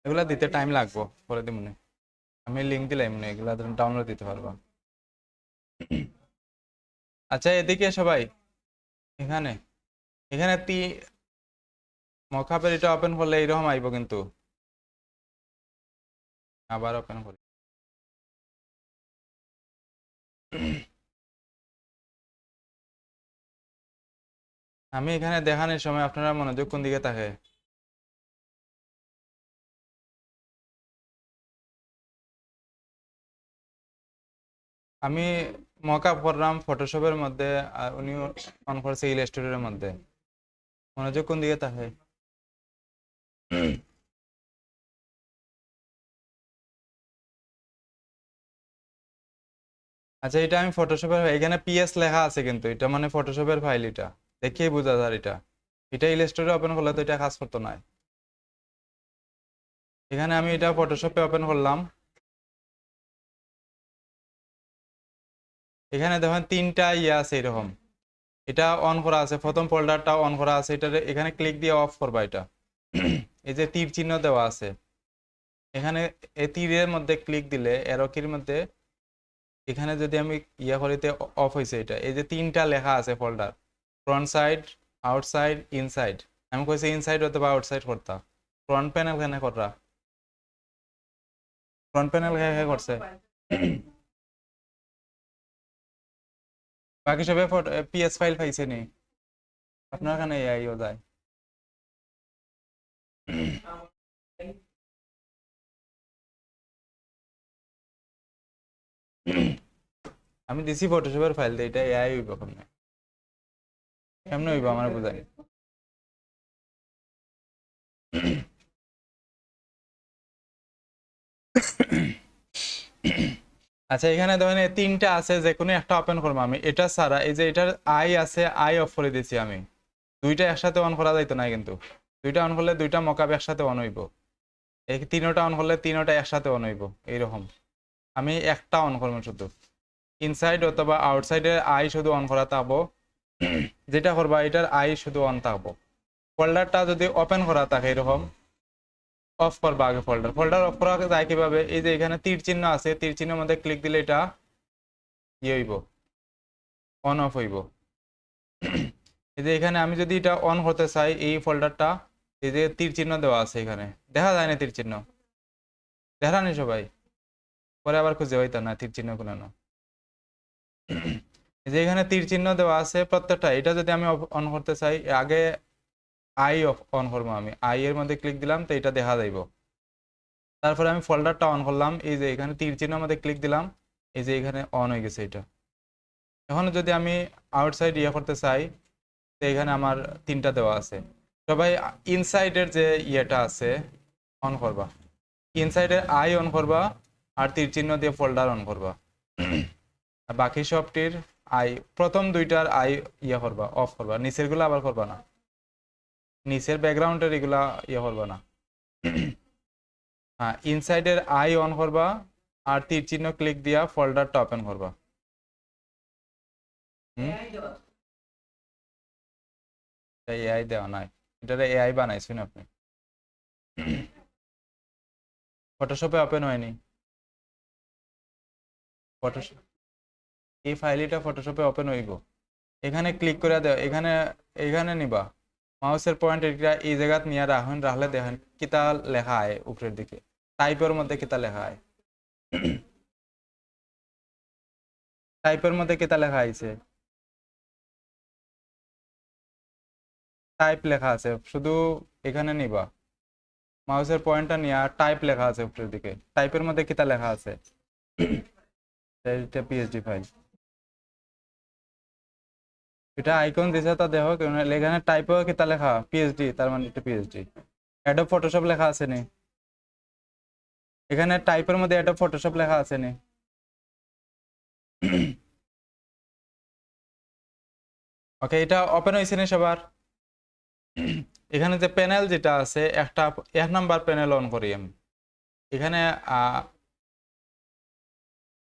[SPEAKER 1] এগুলা দিতে টাইম লাগবো, পরে দিব মনে, আমি লিঙ্ক দিলাই মনে, এগুলা ডাউনলোড দিতে পারবা। আচ্ছা এদিকে সবাই, এখানে এখানে মকআপের এটা ওপেন করলে এরকম আইব কিন্তু, আবার ওপেন করি। আমি এখানে দেখানোর সময় আপনারা মনোযোগ কোন দিকে থাকে? আমি মকআপ করলাম ফটোশপের মধ্যে, আর উনি অন করছে ইলাস্ট্রেটরের মধ্যে, মনোযোগ কোন দিকে থাকে? আচ্ছা এটা আমি ফটোশপের, এখানে পিএস লেখা আছে কিন্তু এটা মানে ফটোশপের ফাইল, এটা দেখেই বোঝা যায় এটা, এটা ইলাস্ট্রেটর ওপেন করলে তো এটা কাজ করতো না। এখানে আমি এটা ফটোশপে ওপেন করলাম, এখানে দেখেন তিনটা ইয়ে আছে এরকম, এটা অন করা আছে, প্রথম ফোল্ডারটা অন করা আছে, এটা এখানে ক্লিক দিয়ে অফ করবা এটা। এই যে তীর চিহ্ন দেওয়া আছে এখানে, এই তীরের মধ্যে ক্লিক দিলে এরো কির মধ্যে, এখানে যদি আমি ইয়া করিতে অফ হয়েছে এটা, এই যে তিনটা লেখা আছে folder, front side, outside, inside, আমি কইছি ইনসাইড অথবা আউটসাইড করতা। ফ্রন্ট প্যানেল কেন কররা? ফ্রন্ট প্যানেল কে করছে? বাকি সবে পিএস ফাইল পাইছে নি? আপনার এখানে এআইও যায়। আমি দিছি ফটোশপের ফাইল দিয়ে, এটা এআই হইব কেমনে? কেমনে হইব আমার বুঝাই। আচ্ছা এখানে ধরেন এই তিনটা আছে, যে কোনো একটা ওপেন করবো আমি, এটা ছাড়া এই যে এটার আই আছে, আই অফ করে দিছি আমি, দুইটা একসাথে অন করা যাইতো না কিন্তু, দুইটা অন করলে দুইটা মকআপ একসাথে অন হইব, এই তিনোটা অন করলে তিনোটা একসাথে অন হইব এইরকম। আমি একটা অন করবো শুধু, ইনসাইড অথবা আউটসাইডের আই শুধু অন করা থাকবো, যেটা করবা এটার আই শুধু অন থাকবো। ফোল্ডারটা যদি ওপেন করা থাকে এরকম, অফ করবা আগে ফোল্ডার, ফোল্ডার অফ করা যায় কিভাবে? এই যে এখানে তীর চিহ্ন আছে, তীর চিহ্নের মধ্যে ক্লিক দিলে এটা ইয়ে হইব, অন অফ হইব। এই যে এখানে আমি যদি এটা অন হতে চাই, এই ফোল্ডারটা, এই যে তীর চিহ্ন দেওয়া আছে এখানে, দেখা যায় না তীর চিহ্ন? দেখা নেই সবাই? পরে আবার খুঁজে হইতো না তীর চিহ্ন কোনো না। এই যে এখানে তীর চিহ্ন দেওয়া আছে প্রত্যেকটা, এটা যদি আমি অন করতে চাই, আগে আই অফ অন করবো, আমি আই এর মধ্যে ক্লিক দিলাম তো এটা দেখা যাইব। তারপরে আমি ফোল্ডারটা অন করলাম, এই যে এখানে তীর চিহ্নের মধ্যে ক্লিক দিলাম, এই যে এখানে অন হয়ে গেছে এটা। এখন যদি আমি আউটসাইড ইয়ে করতে চাই, তো এখানে আমার তিনটা দেওয়া আছে, সবাই ইনসাইডের যে ইয়েটা আছে অন করবা, ইনসাইডের আই অন করবা, আর তীর চিহ্ন দিয়ে ফোল্ডার অন করবা। আর বাকি সবটির আই, প্রথম দুইটার আই ইয়ে করবা, অফ করবা, নিচের গুলো আবার করবা না, নিচের ব্যাকগ্রাউন্ডের এগুলা ইয়ে করবা না। হ্যাঁ ইনসাইডের আই অন করবা, আর তীর চিহ্ন ক্লিক দিয়া ফোল্ডারটা ওপেন করবা। এআই দেওয়া নাই, এটা এআই বানাইছেন আপনি, ফটোশপে ওপেন হয়নি। ফটোশপ, এই ফাইলটা ফটোশপে ওপেন হইব, এখানে ক্লিক করে দাও, এখানে এখানে নিবা, মাউসের পয়েন্ট এটা এই জায়গাত নিয়ে রাখুন, রাখলে দেখেন কিতা লেখা আয় উপরের দিকে, টাইপের মধ্যে কিতা লেখা আয়, টাইপের মধ্যে কিতা লেখা আইছে, টাইপ লেখা আছে, শুধু এখানে নিবা মাউসের পয়েন্টটা নিয়ে টাইপ লেখা আছে উপরের দিকে, টাইপের মধ্যে কিতা লেখা আছে, এটা পিএইচডি ফাইল, এটা আইকন দিছে তা দেখো এখানে টাইপেও কিতা লেখা পিএইচডি, তার মানে এটা পিএইচডি। অ্যাডোব ফটোশপ লেখা আছে নি, এখানে টাইপের মধ্যে অ্যাডোব ফটোশপ লেখা আছে নি, ওকে এটা ওপেন হয়েছে নি সবার। এখানে যে প্যানেল যেটা আছে একটা 1 নাম্বার প্যানেল অন করি আমি, এখানে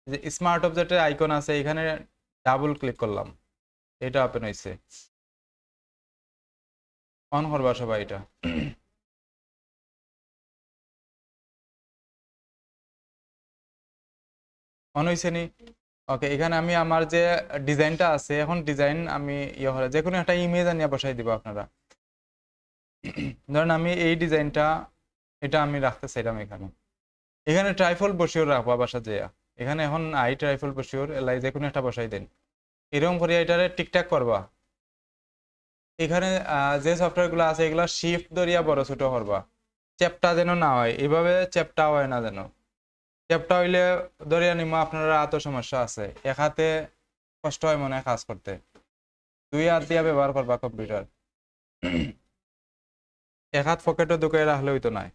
[SPEAKER 1] যে স্মার্ট অবজেক্টের আইকন আছে এখানে ডাবল ক্লিক করলাম, এটা ওপেন হয়েছে, অন করবা সবাই এটা। অন হয়েছে নি, ওকে এখানে আমি আমার যে ডিজাইনটা আছে এখন ডিজাইন আমি ইয়ে হলে যে কোনো একটা ইমেজ আনিয়ে বসাই দিব আপনারা। ধরেন আমি এই ডিজাইনটা এটা আমি রাখতে চাইলাম এখানে, এখানে ট্রাইফল বসিওর রাখবা বাসা যে, এখানে এখন আই ট্রাইফল বসিওর এলাই যে কোনো একটা বসাই দেন, এরকম করে এটারে টিকটাক করবা। এখানে যে সফটওয়্যারগুলো আছে এগুলো শিফট ধরিয়া বড় ছোট করবা, চ্যাপটা যেন না হয়, এইভাবে চ্যাপটা হয় না যেন, চ্যাপটা হইলে ধরিয়া নিমা আপনারা এত সমস্যা আছে, এক হাতে কষ্ট হয় মনে হয় কাজ করতে, 2 হাত দিয়া ব্যবহার করবা কম্পিউটার, এক হাত পকেটে ঢুকে রাখলে হইতো নাই,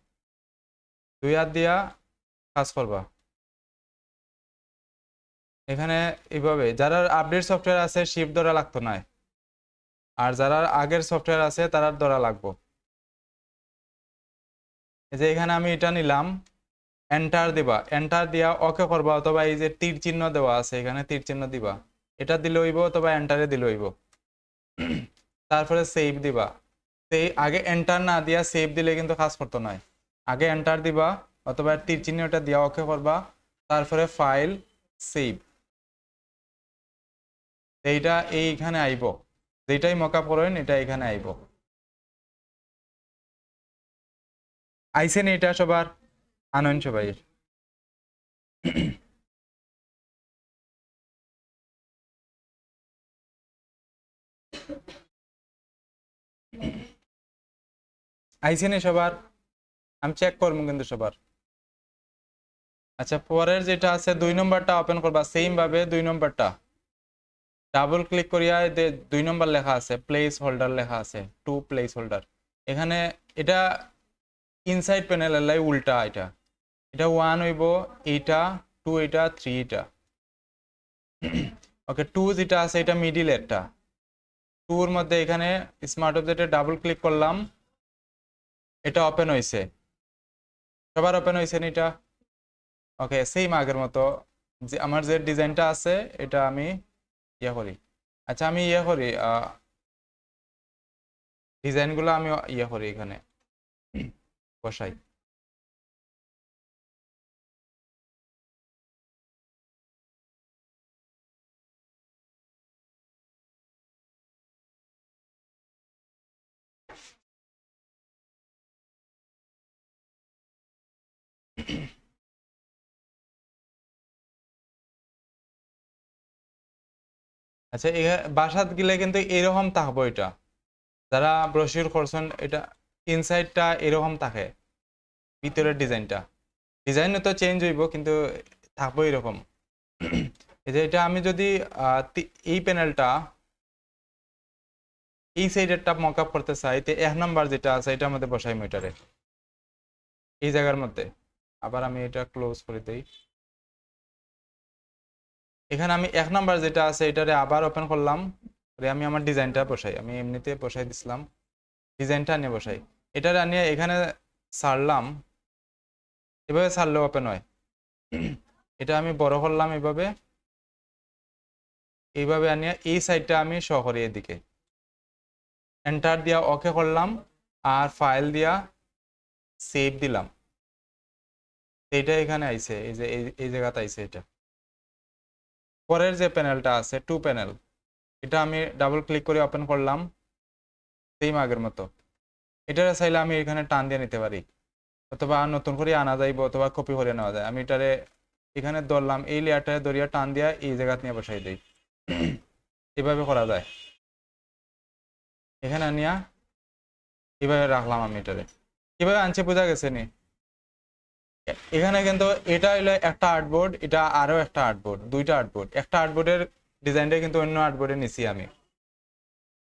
[SPEAKER 1] 2 হাত দিয়া কাজ করবা। এখানে এইভাবে যারা আপডেট সফটওয়্যার আছে শিফট ধরা লাগতো না, আর যারা আগের সফটওয়্যার আছে তারা ধরা লাগবো। এই যে এখানে আমি এটা নিলাম, এন্টার দিবা, এন্টার দিয়া ওকে করবা, অথবা এই যে তীর চিহ্ন দেওয়া আছে এখানে তীর চিহ্ন দিবা, এটা দিলে হইব অথবা এন্টারে দিলে হইব। তারপরে সেভ দিবা, সেই আগে এন্টার না দিয়া সেভ দিলে কিন্তু কাজ করতো না, আগে এন্টার দিবা অথবা তীর চিহ্নটা দিয়া ওকে করবা, তারপরে ফাইল সেভ, এইটা এইখানে আইব, যেটাই মকআপ করেন এটা এখানে আইব। আইসেন এটা সবার আনয়ন সবাই। আইসেন সবার, আমি চেক করবো কিন্তু সবার। আচ্ছা পরের যেটা আছে 2 নম্বরটা ওপেন করবা, সেম ভাবে 2 নম্বরটা ডাবল ক্লিক করিয়া 2 নম্বর লেখা আছে প্লেস হোল্ডার লেখা আছে, টু প্লেস হোল্ডার, এখানে এটা ইনসাইড প্যানেল লাই উল্টা, এটা এটা 1 হইব, এইটা 2, এটা 3, এটা ওকে 2 যেটা আছে এটা মিডিল একটা, 2 এর মধ্যে এখানে স্মার্ট অবজেক্টে ডাবল ক্লিক করলাম, এটা ওপেন হয়েছে, সবার ওপেন হয়েছে না এটা, ওকে সেম আগের মতো যে আমার যে ডিজাইনটা আছে এটা আমি ইয়ে করি। আচ্ছা আমি ইয়ে করি ডিজাইনগুলো আমি ইয়ে করি এখানে বসাই। আচ্ছা বাসাত গেলে কিন্তু এরকম থাকবো, এটা যারা ব্রোশিওর করছেন এটা ইনসাইডটা এরকম থাকে, ভিতরের ডিজাইনটা, ডিজাইন তো চেঞ্জ হইব কিন্তু থাকবো এরকম। এই যে এটা আমি যদি এই প্যানেলটা এই সাইডেরটা মকআপ করতে চাই, তো 1 নম্বর যেটা আছে এটার মধ্যে বসাই মিটারে এই জায়গার মধ্যে, আবার আমি এটা ক্লোজ করে দিই, এখানে আমি 1 নম্বর যেটা আছে এটারে আবার ওপেন করলাম, আমি আমার ডিজাইনটা বসাই, আমি এমনিতে বসাই দিছিলাম, ডিজাইনটা নিয়ে বসাই, এটারে আনিয়ে এখানে ছাড়লাম, এভাবে ছাড়লে ওপেন হয়, এটা আমি বড় করলাম এভাবে, এইভাবে আনিয়ে এই সাইডটা আমি শো করি এদিকে, এন্টার দিয়া ওকে করলাম, আর ফাইল দিয়া সেভ দিলাম, এইটা এখানে আইছে, এই যে এই জায়গাতে আইছে এটা। পরের যে প্যানেলটা আছে 2 প্যানেল, এটা আমি ডাবল ক্লিক করে ওপেন করলাম, সেম আগের মতো। এটারে চাইলে আমি এখানে টান দিয়ে নিতে পারি, অথবা নতুন করে আনা যাইব, অথবা কপি করে নেওয়া যায়। আমি এটারে এখানে ধরলাম, এই লেয়ারটারে ধরিয়া টান দিয়া এই জায়গা নিয়ে বসাই দিই। এভাবে করা যায়। এখানে আনিয়া এভাবে রাখলাম আমি এটারে। কিভাবে আনছে বোঝা গেছে নি? এখানে কিন্তু এটা হলো একটা আর্টবোর্ড, এটা আরো একটা আর্টবোর্ড, দুইটা আর্টবোর্ড। একটা আর্টবোর্ডের ডিজাইনটা কিন্তু অন্য আর্টবোর্ডে নিছি আমি।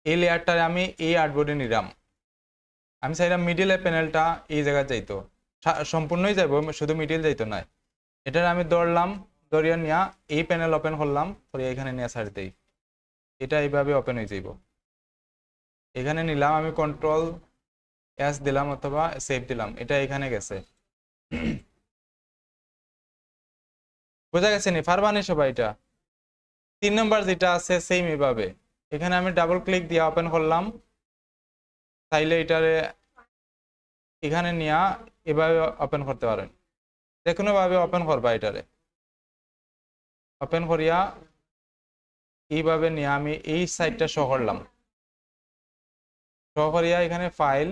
[SPEAKER 1] এই লেয়ারটারে আমি এই আর্টবোর্ডে নিলাম। আমি চাইলাম মিডিলের প্যানেলটা এই জায়গায় যাইতো, সম্পূর্ণই যাইব, শুধু মিডিল যাইতো না। এটার আমি ধরলাম, ধরিয়া নিয়া এই প্যানেল ওপেন করলাম, করে এখানে নিয়ে ছাড় দেই। এটা এইভাবে ওপেন হয়ে যাইব। এখানে নিলাম আমি, কন্ট্রোল এস দিলাম অথবা সেভ দিলাম, এটা এখানে গেছে। বোঝা গেছে নি? পারবানি সবাই? এটা 3 নম্বর যেটা আছে সেম এভাবে। এখানে আমি ডাবল ক্লিক দিয়ে ওপেন করলাম, চাইলে এটারে এখানে নিয়ে এভাবে ওপেন করতে পারেন, যে কোনো ভাবে ওপেন করবা। এটারে ওপেন করিয়া এইভাবে নিয়ে আমি এই সাইডটা শো করলাম, শো করিয়া এখানে ফাইল,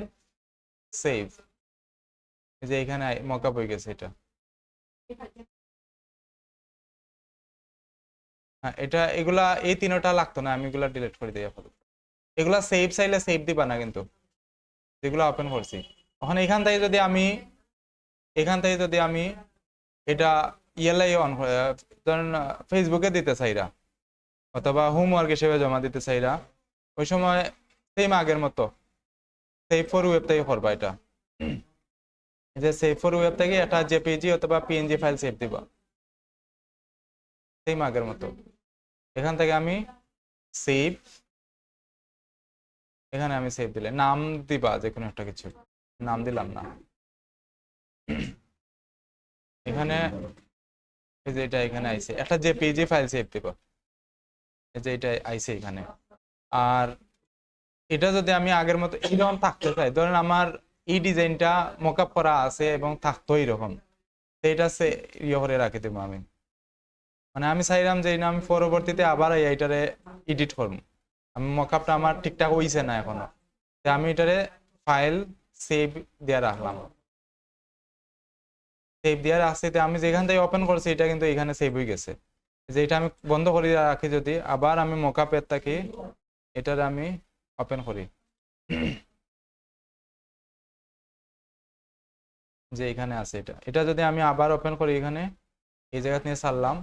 [SPEAKER 1] সেভ, যে এখানে মকআপ হয়ে গেছে এটা। হ্যাঁ, এটা এগুলা এই তিনটা লাগতো না, আমি এগুলা ডিলিট করে দিই আপাতত। এগুলা সেভ চাইলে সেভ দিবা না কিন্তু, যেগুলো ওপেন করছি। এখন এখান থেকে যদি আমি এটা ইয়েলাই অন ধরেন ফেসবুকে দিতে চাইরা, অথবা হোমওয়ার্ক হিসেবে জমা দিতে চাইরা, ওই সময় সেম আগের মতো সেভ ফর ওয়েব থেকে করবা। এটা যে সেভ ফর ওয়েব থেকে একটা জেপিজি অথবা পিএনজি ফাইল সেভ দিবা, সেম আগের মতো। এখান থেকে আমি সেভ, এখানে আমি সেভ দিলে নাম দিবা, যে কোনো একটা কিছু নাম দিলাম না। এখানে এই যে এটা এখানে আইছে, একটা জেপিজি ফাইল সেভ দিবা, এই যে এটা আইছে এখানে। আর এটা যদি আমি আগের মতো এইরকম থাকতে চাই, ধরেন আমার এই ডিজাইনটা মকআপ করা আছে এবং থাকতো এইরকম, সেইটা ইয়ে করে রাখি দেবো আমি। মানে আমি চাইলাম যে আমি পরবর্তীতে আবার এইটারে এডিট করবো, আমি মকআপটা আমার ঠিকঠাক হইছে না এখনো, আমি এটারে ফাইল সেভ দিয়ে রাখলাম। সেভ দিয়ে রাখছি, আমি যেখান থেকে ওপেন করছি এটা কিন্তু এখানে সেভ হয়ে গেছে। যে এটা আমি বন্ধ করে রাখি, যদি আবার আমি মকআপের থাকি, এটারে আমি ওপেন করি, যে এখানে আছে এটা, এটা যদি আমি আবার ওপেন করি এখানে এই জায়গা নিয়ে ছাড়লাম,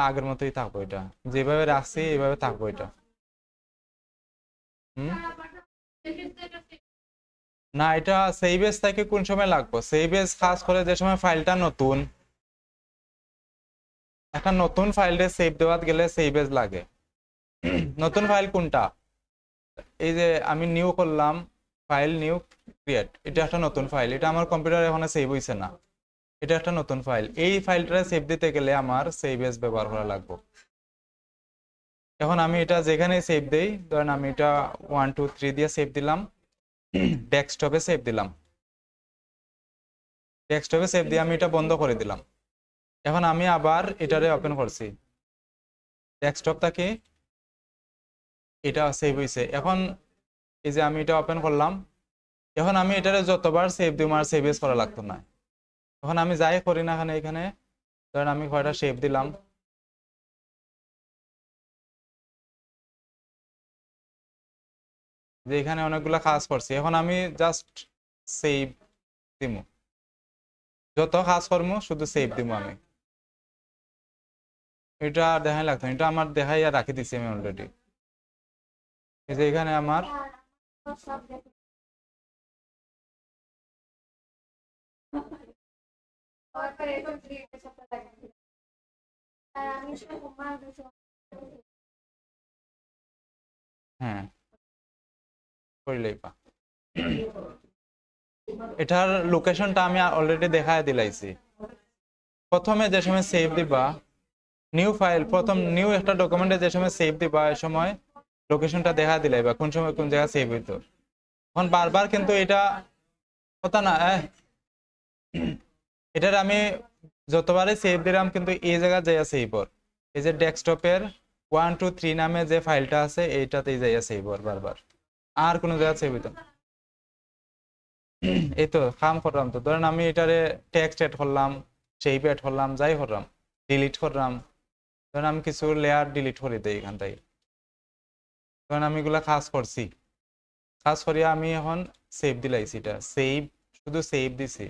[SPEAKER 1] আগের মতোই থাকবো। এটা যেভাবে রাখছি এইভাবে থাকবো এটা। না, এটা সেভ এজ থেকে কোন সময় লাগবো? সেভ এজ খাস করে যে সময় ফাইলটা নতুন, একটা নতুন ফাইলে সেভ দেওয়াত গেলে সেভ এজ লাগে। নতুন ফাইল কোনটা? এই যে আমি নিউ করলাম, ফাইল নিউ ক্রিয়েট, এটা একটা নতুন ফাইল, এটা আমার কম্পিউটারে এখনো সেভ হইছে না, এটা একটা নতুন ফাইল। এই ফাইলটা সেভ দিতে গেলে আমার সেভ এজ ব্যবহার করা লাগবে। এখন আমি এটা যেখানে সেভ দেই, ধরেন আমি এটা 1 2 3 দিয়ে সেভ দিলাম, ডেস্কটপে সেভ দিলাম, ডেস্কটপে সেভ দিয়ে আমি এটা বন্ধ করে দিলাম। এখন আমি আবার এটারে ওপেন করছি, ডেস্কটপ থেকে এটা সেভ হইছে। এখন এই যে আমি এটা ওপেন করলাম, এখন আমি এটারে যতবার সেভ দিই আর সেভ এজ করা লাগতো না। এখন আমি যাই করি না এখানে ধরেন আমি কয়টা সেভ দিলাম, যে এখানে অনেকগুলো কাজ করছি, এখন আমি জাস্ট সেভ দিমু, যত কাজ করবো শুধু সেভ দিমু আমি। এটা দেখাই লাগতো, এটা আমার দেখাইয়া রাখি দিছি আমি অলরেডি। এই যে এখানে আমার হ্যাঁ করলেই পা, এটার লোকেশনটা আমি অলরেডি দেখায় দিলাইছি। প্রথমে যে সময় সেভ দিবা নিউ ফাইল, প্রথম নিউ একটা ডকুমেন্টে যে সময় সেভ দিবা, এই সময় লোকেশনটা দেখা দিলাই বা কোন সময় কোন জায়গায় সেভ হইতো। এখন বারবার কিন্তু এটা কথা না, এটার আমি যতবারই সেভ দিলাম কিন্তু এই জায়গা যাইয়া সেভ ওর, এই যে ডেস্কটপের 1 2 3 নামে যে ফাইলটা আছে এইটাতেই যাইয়া সেভ ওর বারবার। আর কোনো জায়গা সেভ হইতো না। এই তো কাম করলাম, তো ধরেন আমি এটারে টেক্সট এড করলাম, শেপ এড করলাম, যাই করলাম, ডিলিট করলাম। ধরেন আমি কিছু লেয়ার ডিলিট করে দিই এখান থেকে। ধরেন আমি এগুলা কাজ করছি, কাজ করিয়া আমি এখন সেভ দিলাইছি, এটা সেভ, শুধু সেভ দিছি,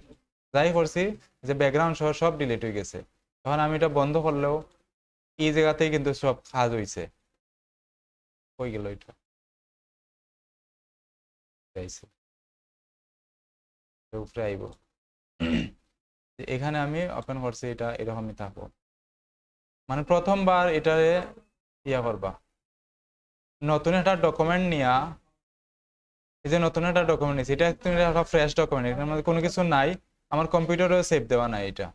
[SPEAKER 1] যাই করছি যে ব্যাকগ্রাউন্ড সহ সব ডিলিট হয়ে গেছে। তখন আমি এটা বন্ধ করলেও এই জায়গাতেই কিন্তু সব কাজ হইছে। হয়ে গেল এটা, যাইছে উপরে আইব। এখানে আমি ওপেন করছি, এটা এরকমই থাকবো। মানে প্রথমবার এটারে ইয়া করবা, নতুন একটা ডকুমেন্ট নিয়া, এই যে নতুন একটা ডকুমেন্ট নিয়েছি, এটা তুমি একটা ফ্রেশ ডকুমেন্ট, এটার মধ্যে কোনো কিছু নাই, আমার কম্পিউটারেও সেভ দেওয়া নাই এটা।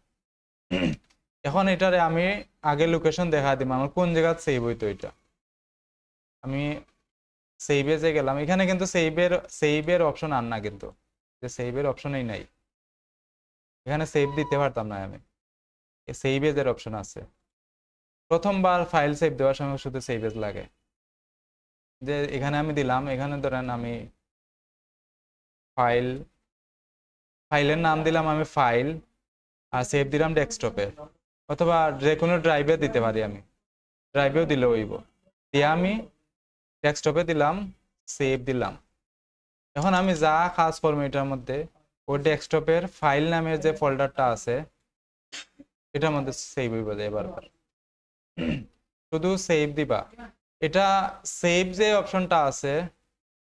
[SPEAKER 1] এখন এটারে আমি আগে লোকেশন দেখা দিব আমার কোন জায়গায় সেভ হইতো। এটা আমি সেভে যে গেলাম, এখানে কিন্তু সেভের অপশন আর না, কিন্তু যে সেভের অপশনই নাই, এখানে সেভ দিতে পারতাম না আমি। সেভ এর অপশন আছে, প্রথমবার ফাইল সেভ দেওয়ার সময় শুধু সেভ এজ লাগে। যে এখানে আমি দিলাম, এখানে ধরেন আমি ফাইল, ফাইলের নাম দিলাম আমি ফাইল, আর সেভ দিলাম ডেস্কটপে, অথবা যে কোনো ড্রাইভে দিতে পারি, আমি ড্রাইভেও দিলে হইব। দিয়ে আমি ডেস্কটপে দিলাম, সেভ দিলাম। এখন আমি যা কাজ করবো এটার মধ্যে, ওই ডেস্কটপের ফাইল নামের যে ফোল্ডারটা আছে এটার মধ্যে সেভ হইব যায় বারবার। শুধু সেভ দিবা। এটা সেভ যে অপশনটা আছে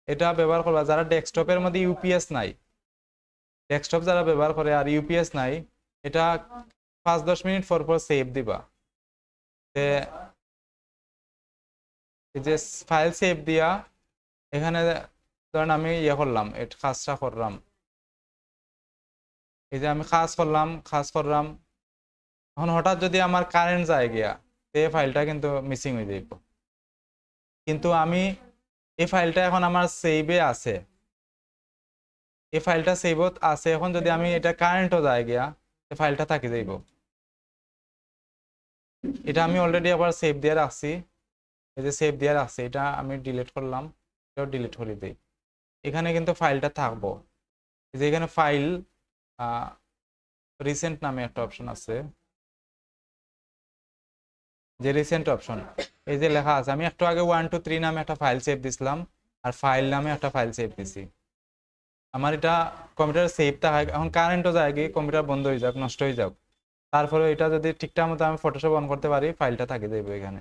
[SPEAKER 1] এটা ব্যবহার করবা যারা ডেস্কটপের মধ্যে ইউপিএস নাই, ডেস্কটপ যারা ব্যবহার করে আর ইউপিএস নাই, এটা 5-10 মিনিট পর পর সেভ দিবা। এই যে ফাইল সেভ দিয়া, এখানে ধরেন আমি ইয়ে করলাম, কাজটা করলাম, এই যে আমি কাজ করলাম, এখন হঠাৎ যদি আমার কারেন্ট যায় গিয়া, এই ফাইলটা কিন্তু মিসিং হয়ে যাইব। কিন্তু আমি এই ফাইলটা এখন আমার সেভে আছে, এই ফাইলটা সেভত আছে, এখন যদি আমি এটা কারেন্টও যায় গিয়া, এই ফাইলটা থাকি যাইব। এটা আমি অলরেডি আবার সেভ দিয়ে রাখছি, এই যে সেভ দিয়ে রাখছি, এটা আমি ডিলিট করলাম, এটাও ডিলিট করে দিই। এখানে কিন্তু ফাইলটা থাকবো। এই যে এখানে ফাইল রিসেন্ট নামে একটা অপশন আছে, যে রিসেন্ট অপশন, এই যে লেখা আছে, আমি একটু আগে 1 2 3 নামে একটা ফাইল সেভ দিছিলাম, আর ফাইল নামে একটা ফাইল সেভ দিছি। আমার এটা কম্পিউটার সেভ থাকে, এখন কারেন্টও যায় গিয়ে কম্পিউটার বন্ধ হয়ে যাক, নষ্ট হয়ে যাক, তারপরে এটা যদি ঠিকঠাক মতো আমি ফটোশপ অন করতে পারি, ফাইলটা থাকে যাইবে এখানে।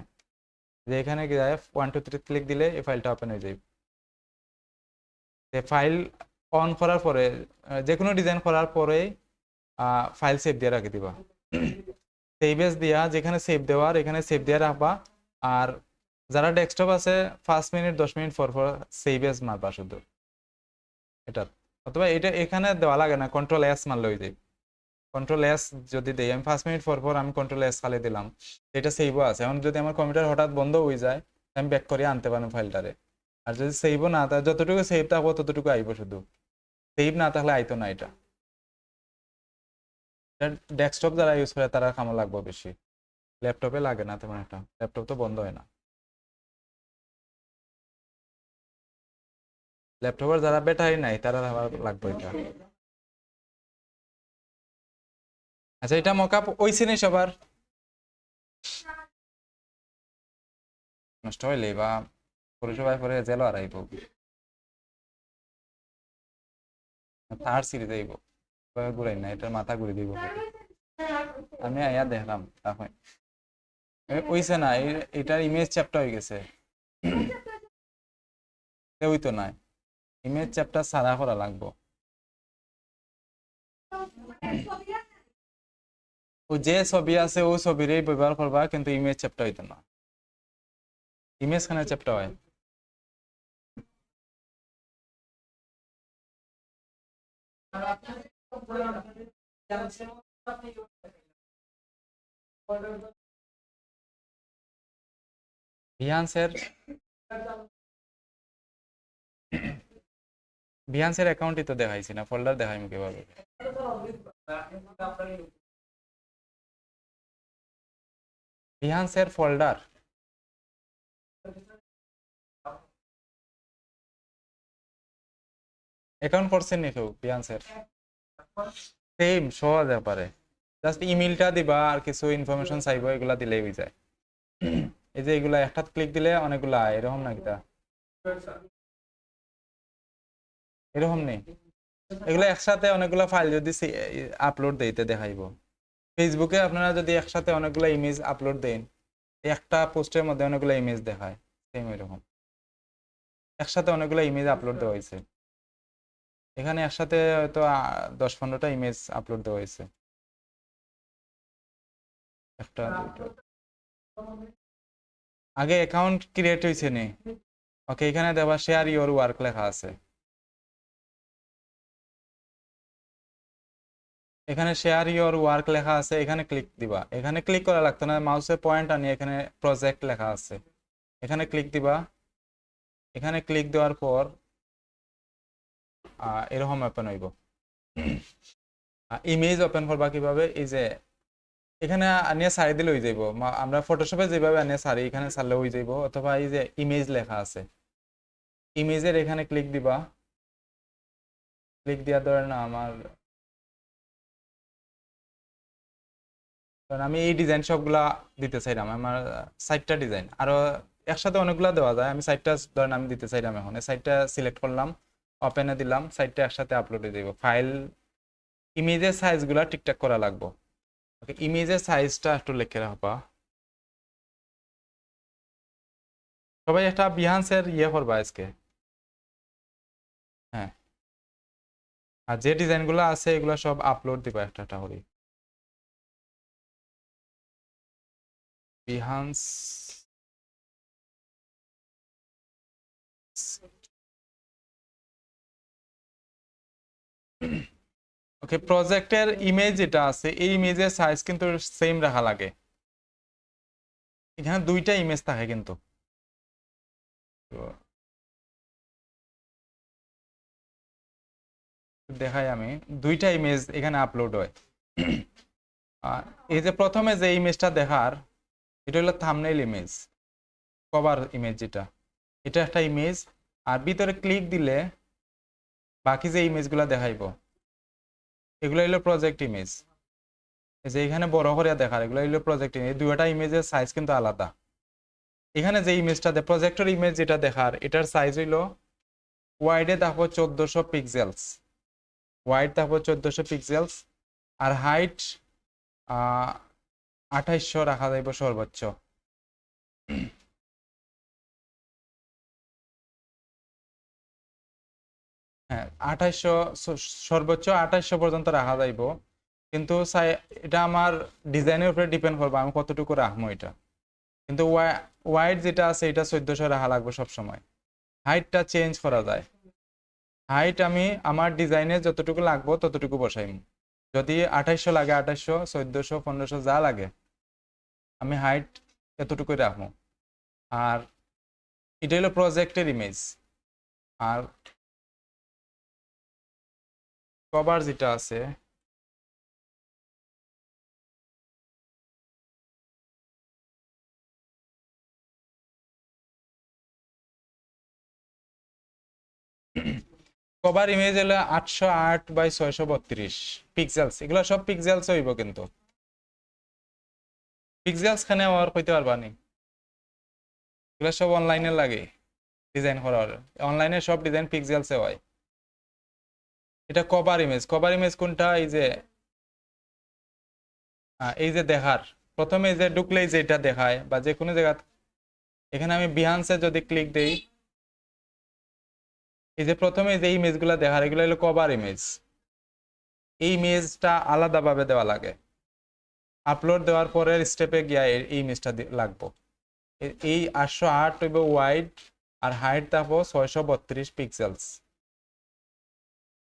[SPEAKER 1] যে এখানে কি যায় 1 2 3 ক্লিক দিলে এই ফাইলটা ওপেন হয়ে যাবে। ফাইল অন করার পরে যে কোনো ডিজাইন করার পরেই ফাইল সেভ দিয়ে রাখে দিবা। সেভ এজ দিয়া যেখানে সেভ দেওয়ার এখানে সেভ দিয়ে রাখবা। আর যারা ডেস্কটপ আছে 5 মিনিট 10 মিনিট পর পর সেভ এজ মারবা শুধু এটা, অথবা এটা এখানে দেওয়া লাগে না, কন্ট্রোল এস মারলে হয়ে যায়। কন্ট্রোল এস যদি দেই আমি 5 মিনিট পর পর, আমি কন্ট্রোল এস খালি দিলাম, এটা সেভও আছে। এখন যদি আমার কম্পিউটার হঠাৎ বন্ধ হয়ে যায়, আমি ব্যাক করে আনতে পারবো ফাইলটারে। আর যদি সেভও না থাকে, যতটুকু সেভ থাকবো ততটুকু আইব, শুধু সেভ না থাকলে আইতো না। এটা ডেস্কটপ যারা ইউজ করে তারা কামো লাগবে বেশি, ল্যাপটপে লাগে না তেমন একটা, ল্যাপটপ তো বন্ধ হয় না। ল্যাপটপের যারা ব্যাটারি নাই তারা আবার লাগবে এটা। আচ্ছা, এটা মকআপ ওইছে নি সবার? নষ্ট হইলে বা পরিষেবায় পরে জেল আরাইব, তার সিঁড়ি যাইব, ঘুরাই না, এটার মাথা ঘুরে দিব। আমি আয়া দেখলাম তখন ওইছে না, এটার ইমেজ চ্যাপ্টার হয়ে গেছে, ওই তো নাই, ইমেজ চ্যাপ্টার সারা করা লাগবো। ও যে ছবি আছে ও ছবিরই ব্যবহার করবা, কিন্তু ইমেজ চ্যাপ্টার হইতো না, ইমেজ খানে চ্যাপ্টার হয়। ভিহান্সের ভিহান্সের অ্যাকাউন্টই তো দেখাইছি না, ফোল্ডার দেখাইমু কিভাবে? ভিহান্সের ফোল্ডার অ্যাকাউন্ট করছেন নি কেউ বিয়ান্সের? সেম সহজ ব্যাপারে, জাস্ট ইমেলটা দিবা আর কিছু ইনফরমেশন চাইবো, এগুলা দিলেই হয়ে যায়। এই যে এগুলা একটা ক্লিক দিলে অনেকগুলা আয়, এরকম নাকি তা? এরকম নেই, এগুলো একসাথে অনেকগুলা ফাইল যদি আপলোড দিতে দেখাইবো। ফেসবুকে আপনারা যদি একসাথে অনেকগুলো ইমেজ আপলোড দেন, একটা পোস্টের মধ্যে অনেকগুলো ইমেজ দেখায়, সেম এরকম একসাথে অনেকগুলো ইমেজ আপলোড দেওয়া হয়েছে। এখানে একসাথে হয়তো 10-15টা ইমেজ আপলোড দেওয়া হয়েছে, একটা দুইটা। আগে অ্যাকাউন্ট ক্রিয়েট হয়েছে নি? ওকে, এখানে দেবা শেয়ার ইওর ওয়ার্ক লেখা আছে, এখানে শেয়ার ইওর ওয়ার্ক লেখা আছে, এখানে ক্লিক দিবা। এখানে ক্লিক করা লাগতো না, মাউসের পয়েন্ট আনিয়ে এখানে প্রজেক্ট লেখা আছে, এখানে ক্লিক দিবা। এখানে ক্লিক দেওয়ার পর এরকম ওপেন হইব। ইমেজ ওপেন করবা কিভাবে? এই যে এখানে আনিয়ে সারি দিলে হয়ে যাইব, আমরা ফটোশপে যেভাবে আনিয়ে সারি এখানে সারলে হয়ে যাইব। অথবা এই যে ইমেজ লেখা আছে, ইমেজের এখানে ক্লিক দিবা। ক্লিক দেওয়ার ধরে না আমার, কারণ আমি এই ডিজাইন সবগুলা দিতে চাইলাম, আমার 60টা ডিজাইন, আরো একসাথে অনেকগুলা দেওয়া যায়। আমি 60টা ধরেন আমি দিতে চাইলাম, এখন এই 60টা সিলেক্ট করলাম, ওপেনে দিলাম, 60টা একসাথে আপলোড দিয়ে দিব। ফাইল ইমেজের সাইজগুলা ঠিকঠাক করা লাগবে। ওকে, ইমেজের সাইজটা একটু লিখে রাখবা। সবাই একটা বিহান্সের করবা আজকে। হ্যাঁ, আর যে ডিজাইনগুলো আছে এগুলো সব আপলোড দিবা একটা একটা করে। বিহান্স ওকে, প্রজেক্টের ইমেজ যেটা আছে এই ইমেজের সাইজ কিন্তু সেম রাখা লাগে। এখানে দুইটা ইমেজ থাকে কিন্তু, তো দেখাই আমি, দুইটা ইমেজ এখানে আপলোড হয়। আর এই যে প্রথমে যে ইমেজটা দেখার, এটা হলো থাম্বনেইল ইমেজ, কভার ইমেজ যেটা, এটা একটা ইমেজ। আর ভিতরে ক্লিক দিলে বাকি যে ইমেজগুলো দেখাইবো এগুলো হলো প্রজেক্ট ইমেজ। এই যে এখানে বড় করে দেখার, এগুলো হলো প্রজেক্ট ইমেজ। দুইটা ইমেজের সাইজ কিন্তু আলাদা। এখানে যে ইমেজটা প্রজেক্টর ইমেজ যেটা দেখার, এটার সাইজ হইলো ওয়াইডে দেখো 1400 পিক্সেলস, ওয়াইড দেখো 1400 পিক্সেলস। আর হাইট 2800 রাখা যাইব সর্বোচ্চ। হ্যাঁ, 2800, সর্বোচ্চ 2800 পর্যন্ত রাখা যাইব। কিন্তু এটা আমার ডিজাইনের উপরে ডিপেন্ড করবে আমি কতটুকু রাখবো এটা। কিন্তু ওয়াইড যেটা আছে এটা 1400 রাখা লাগবে সবসময়। হাইটটা চেঞ্জ করা যায়, হাইট আমি আমার ডিজাইনে যতটুকু লাগবো ততটুকু বসাইম। যদি 2800 লাগে 2800, 1400, 1500 যা লাগে আমি হাইট এতটুকুই রাখবো। আর এটা হলো প্রজেক্টের ইমেজ। আর কভার যেটা আছে, কভার ইমেজ হলো 808 বাই 632 পিক্সেলস। এগুলো সব পিক্সেলস হইব, কিন্তু পিক্সেলস খানে আর কইতে পারবা নি, এগুলো সব অনলাইনে লাগে ডিজাইন করার। অনলাইনে সব ডিজাইন পিক্সেলসে হয়। এটা কভার ইমেজ, কভার ইমেজ কোনটা? এই যে দেখার প্রথমে এই যে ঢুকলেই যেটা দেখায় বা যে কোনো জায়গা, এখানে আমি বিহান্সে যদি ক্লিক দেই, এই যে প্রথমে যে ইমেজগুলো দেখার এগুলো হলো কভার ইমেজ। এই ইমেজটা আলাদাভাবে দেওয়া লাগে, আপলোড দেওয়ার পরের স্টেপে গিয়া এই ইমেজটা লাগবো। এই 808 হইব ওয়াইড, আর হাইট থাকবো 632 পিক্সেলস।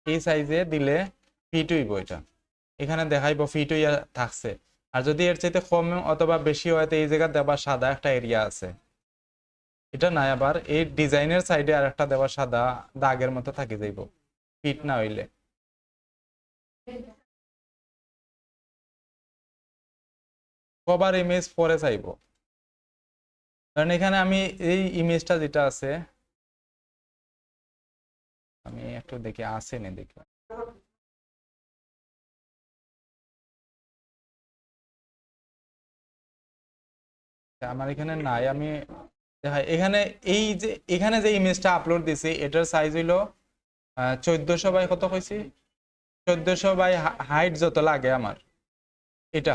[SPEAKER 1] এই সাইজে দিলে ফিট হইব এটা, এখানে দেখাইবো ফিট হইয়া থাকছে। আর যদি এর চাইতে কম অথবা বেশি হয় তো এই জায়গা দেবা সাদা একটা এরিয়া আছে, এটা নাই। আবার এই ডিজাইনের সাইডে আর একটা দেওয়া সাদা দাগের মতো থাকি যাইব ফিট না হইলে। কভার ইমেজ পরে চাইব, কারণ এখানে আমি এই ইমেজটা যেটা আছে আমি একটু দেখি আছে নি দেখি। আমার এখানে নাই, আমি এখানে এই যে এখানে যে ইমেজটা আপলোড দিছি এটার সাইজ হইলো 1400 বাই কত কইছি, 1400 বাই হাইট যত লাগে আমার, এটা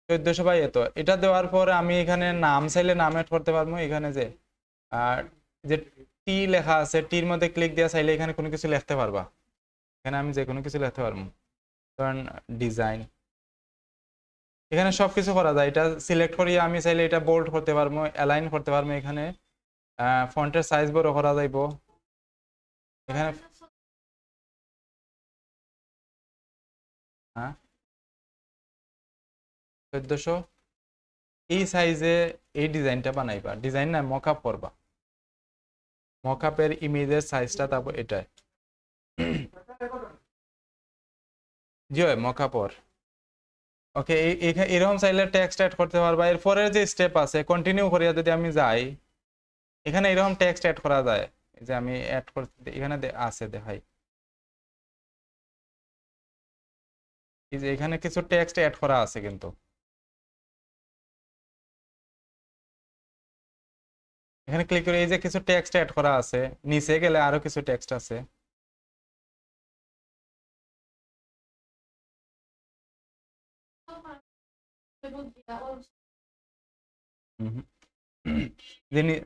[SPEAKER 1] 1400 বাই এত। এটা দেওয়ার পর আমি এখানে নাম চাইলে নাম এড করতে পারবো। এখানে যে আর যে টি লেখা আছে, টির মধ্যে ক্লিক দিয়ে চাইলে এখানে কোনো কিছু লিখতে পারবা। এখানে আমি যে কোনো কিছু লিখতে পারবো, কারণ ডিজাইন এখানে সবকিছু করা যায়। এটা সিলেক্ট করিয়ে আমি চাইলে এটা বোল্ড করতে পারবো, অ্যালাইন করতে পারবো। এখানে ফন্টের সাইজ বড় করা যাইব এখানে। হ্যাঁ 1400 এই সাইজে এই ডিজাইনটা বানাইবা, ডিজাইন না মকআপ করবা, মকআপের ইমেজের সাইজটা তারপর এটাই জি হয় মকআপর। ওকে এরকম চাইলে টেক্সট অ্যাড করতে পারবা। এরপরের যে স্টেপ আছে কন্টিনিউ করিয়া যদি আমি যাই, এখানে এরকম টেক্সট অ্যাড করা যায়। এই যে আমি অ্যাড করতে এখানে আছে দেখাই, এই যে এখানে কিছু টেক্সট অ্যাড করা আছে কিন্তু এখানে ক্লিক করে এই যে কিছু টেক্সট অ্যাড করা আছে, নিচে গেলে আরো কিছু টেক্সট আছে।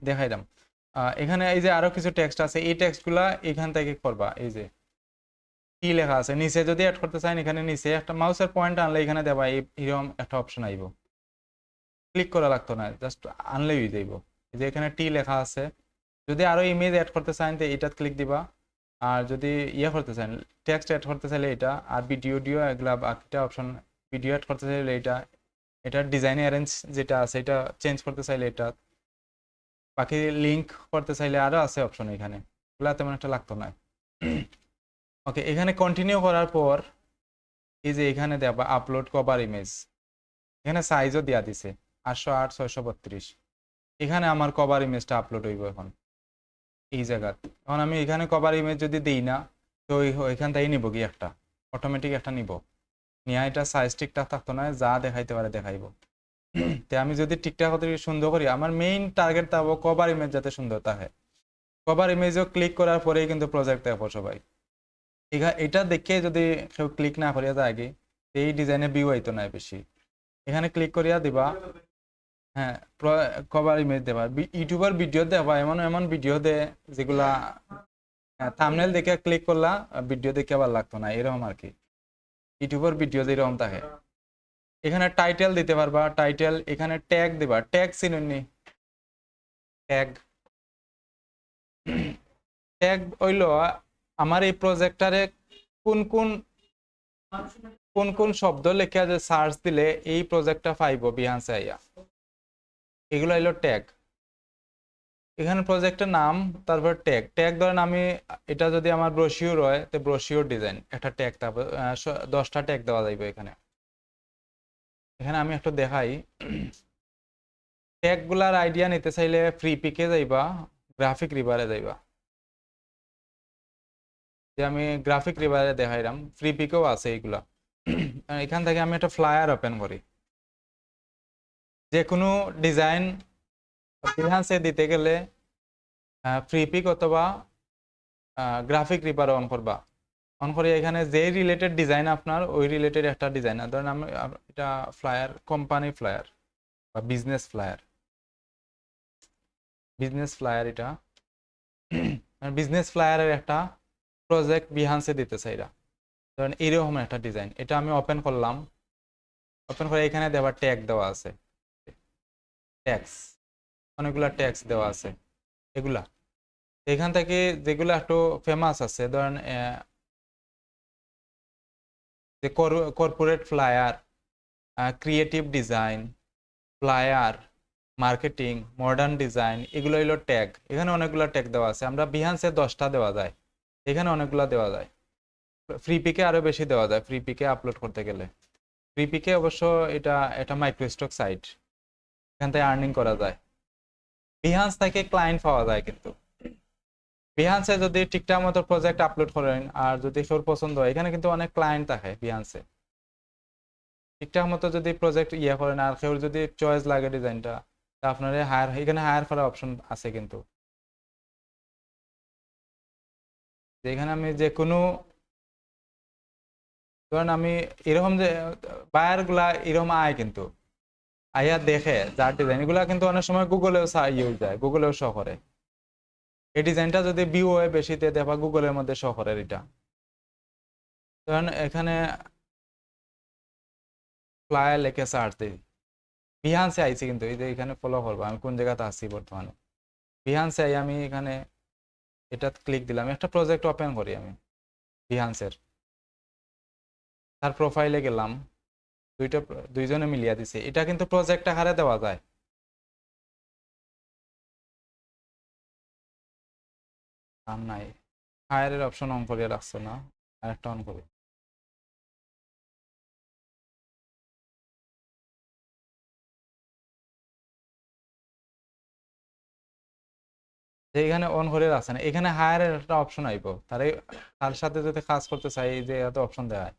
[SPEAKER 1] দেখাইলাম এখানে এই যে আরো কিছু টেক্সট আছে, এই টেক্সট গুলা এখান থেকে করবা। এই যে কি লেখা আছে নিচে যদি অ্যাড করতে চান, এখানে নিচে একটা মাউসের পয়েন্ট আনলে এখানে দেবা, এরকম একটা অপশন আইব, ক্লিক করা লাগতো না, জাস্ট আনলেই যাইব। এই যে এখানে টি লেখা আছে, যদি আরো ইমেজ অ্যাড করতে চান তো এটা ক্লিক দিবা। আর যদি ইয়ে করতে চান টেক্সট অ্যাড করতে চাইলে এটা, আর ভিডিও এগুলা বাকিটা অপশন, ভিডিও অ্যাড করতে চাইলে এটা, এটা ডিজাইন অ্যারেঞ্জ যেটা আছে এটা চেঞ্জ করতে চাইলে এটা, বাকি লিংক করতে চাইলে আরো আছে অপশন এখানে, এগুলা তেমন একটা লাগতো না। ওকে এখানে কন্টিনিউ করার পর এই যে এখানে দেবা আপলোড কভার ইমেজ, এখানে সাইজও দেওয়া দিছে 808 632। এখানে আমার কভার ইমেজটা আপলোড হইব এখন এই জায়গা। এখন আমি এখানে কভার ইমেজ যদি দিই না, তো এখান থেকে নিব কি একটা অটোমেটিক একটা নিব, নিয়ে এটা সাইজ ঠিকঠাক থাকতো না, যা দেখাইতে পারে দেখাইব। তো আমি যদি ঠিকঠাক সুন্দর করি, আমার মেইন টার্গেট থাকবো কভার ইমেজ যাতে সুন্দর থাকে। কভার ইমেজও ক্লিক করার পরেই কিন্তু প্রজেক্ট দেখবো সবাই। এটা দেখে যদি কেউ ক্লিক না করিয়া যায় আগে, এই ডিজাইনে ভিউ হইতো না বেশি। এখানে ক্লিক করিয়া দিবা, হ্যাঁ কভার ইমেজ দেবা। ইউটিউবার ভিডিও দেবা, এমন এমন ভিডিও দে যেগুলা থাম্বনেল দেখে ক্লিক করলা, ভিডিও দেখে আবার লাগতো না, এরকম আর কি। ইউটিউবের ভিডিও যেরকম থাকে। এখানে টাইটেল দিতে পারবা, টাইটেল এখানে ট্যাগ দিবা, ট্যাগ চিনুননি, ট্যাগ ট্যাগ হইল আমার এই প্রজেক্টরে কোন কোন কোন কোন শব্দ লেখা যে সার্চ দিলে এই প্রজেক্টটা পাইব বিহান্সে আইয়া, এগুলো হইলো ট্যাগ। এখানে প্রজেক্টের নাম, তারপর ট্যাগ। ট্যাগ ধরেন আমি এটা যদি আমার ব্রোশিওর হয় তো ব্রোশিওর ডিজাইন একটা ট্যাগ, তারপর 10টা ট্যাগ দেওয়া যাইবে এখানে। এখানে আমি একটু দেখাই, ট্যাগ গুলার আইডিয়া নিতে চাইলে ফ্রি পিকে যাইবা, গ্রাফিক রিভারে যাইবা। যে আমি গ্রাফিক রিভারে দেখাইলাম, ফ্রি পিকেও আছে এইগুলা। এখান থেকে আমি একটা ফ্লায়ার ওপেন করি, যে কোনো ডিজাইন বিহান্সে দিতে গেলে ফ্রি পিক অথবা গ্রাফিক রিভার অন করবা। অন করে এখানে যে রিলেটেড ডিজাইন আপনার ওই রিলেটেড একটা ডিজাইন, ধরেন আমি এটা ফ্লায়ার, কোম্পানি ফ্লায়ার বা বিজনেস ফ্লায়ার, বিজনেস ফ্লায়ার এটা বিজনেস ফ্লায়ারের একটা প্রজেক্ট বিহান্সে দিতে চাইরা, ধরেন এরকম একটা ডিজাইন। এটা আমি ওপেন করলাম, ওপেন করে এখানে দেওয়া ট্যাগ দেওয়া আছে, ট্যাক্স, অনেকগুলা ট্যাক্স দেওয়া আছে এগুলা। এখান থেকে যেগুলো একটু ফেমাস আছে, ধরেন যে corporate flyer, creative design, flyer, marketing, modern design, এগুলো হইলো ট্যাগ। এখানে অনেকগুলো ট্যাগ দেওয়া আছে, আমরা বিহান্সে 10টা দেওয়া যায়, এখানে অনেকগুলো দেওয়া যায়। ফ্রি পিকে আরো বেশি দেওয়া যায় ফ্রি পিকে আপলোড করতে গেলে। ফ্রি পিকে অবশ্য এটা একটা মাইক্রোস্টক সাইট, এখান থেকে আর্নিং করা যায়। বিহান্স থেকে ক্লায়েন্ট পাওয়া যায় কিন্তু বিহান্সে যদি ঠিকঠাক মতো প্রজেক্ট আপলোড করেন আর যদি কেউ পছন্দ হয়, এখানে কিন্তু অনেক ক্লায়েন্ট থাকে বিহান্সে, ঠিকঠাক মতো যদি প্রজেক্ট করেন আর কেউ যদি চয়েস লাগে ডিজাইনটা, তা আপনার এখানে হায়ার করার অপশন আছে কিন্তু। যেখানে আমি যে কোনো, ধরেন আমি এরকম যে বায়ার গুলা এরকম আয় কিন্তু আইয়া দেখে যার ডিজাইন এগুলা কিন্তু অনেক সময় গুগলেও যায়, গুগলেও শো করে। এই ডিজাইনটা যদি ভিউ হয় বেশিতে দেখবা গুগলের মধ্যে শো করে এটা। ধরেন এখানে ফ্লায়ার লেখে সার্চ দিই, বিহান্সে আইছি কিন্তু এই যে এখানে ফলো করবো আমি কোন জায়গাতে আছি বর্তমানে। বিহান্সে আই আমি এখানে এটা ক্লিক দিলাম, একটা প্রজেক্ট ওপেন করি আমি বিহান্সের, তার প্রোফাইলে গেলাম, দুইজনে মিলিয়ে দিছে, এটা কিন্তু প্রজেক্ট আকারে দেওয়া যায়। আর নাই, হায়ারের অপশন অন করিয়ে রাখছো না, আরেকটা অন করি। যে এখানে অন করে রাখছে না, এখানে হায়ারের একটা অপশন আইব, তার সাথে যদি কাজ করতে চাই যে এত অপশন দেওয়া হয়।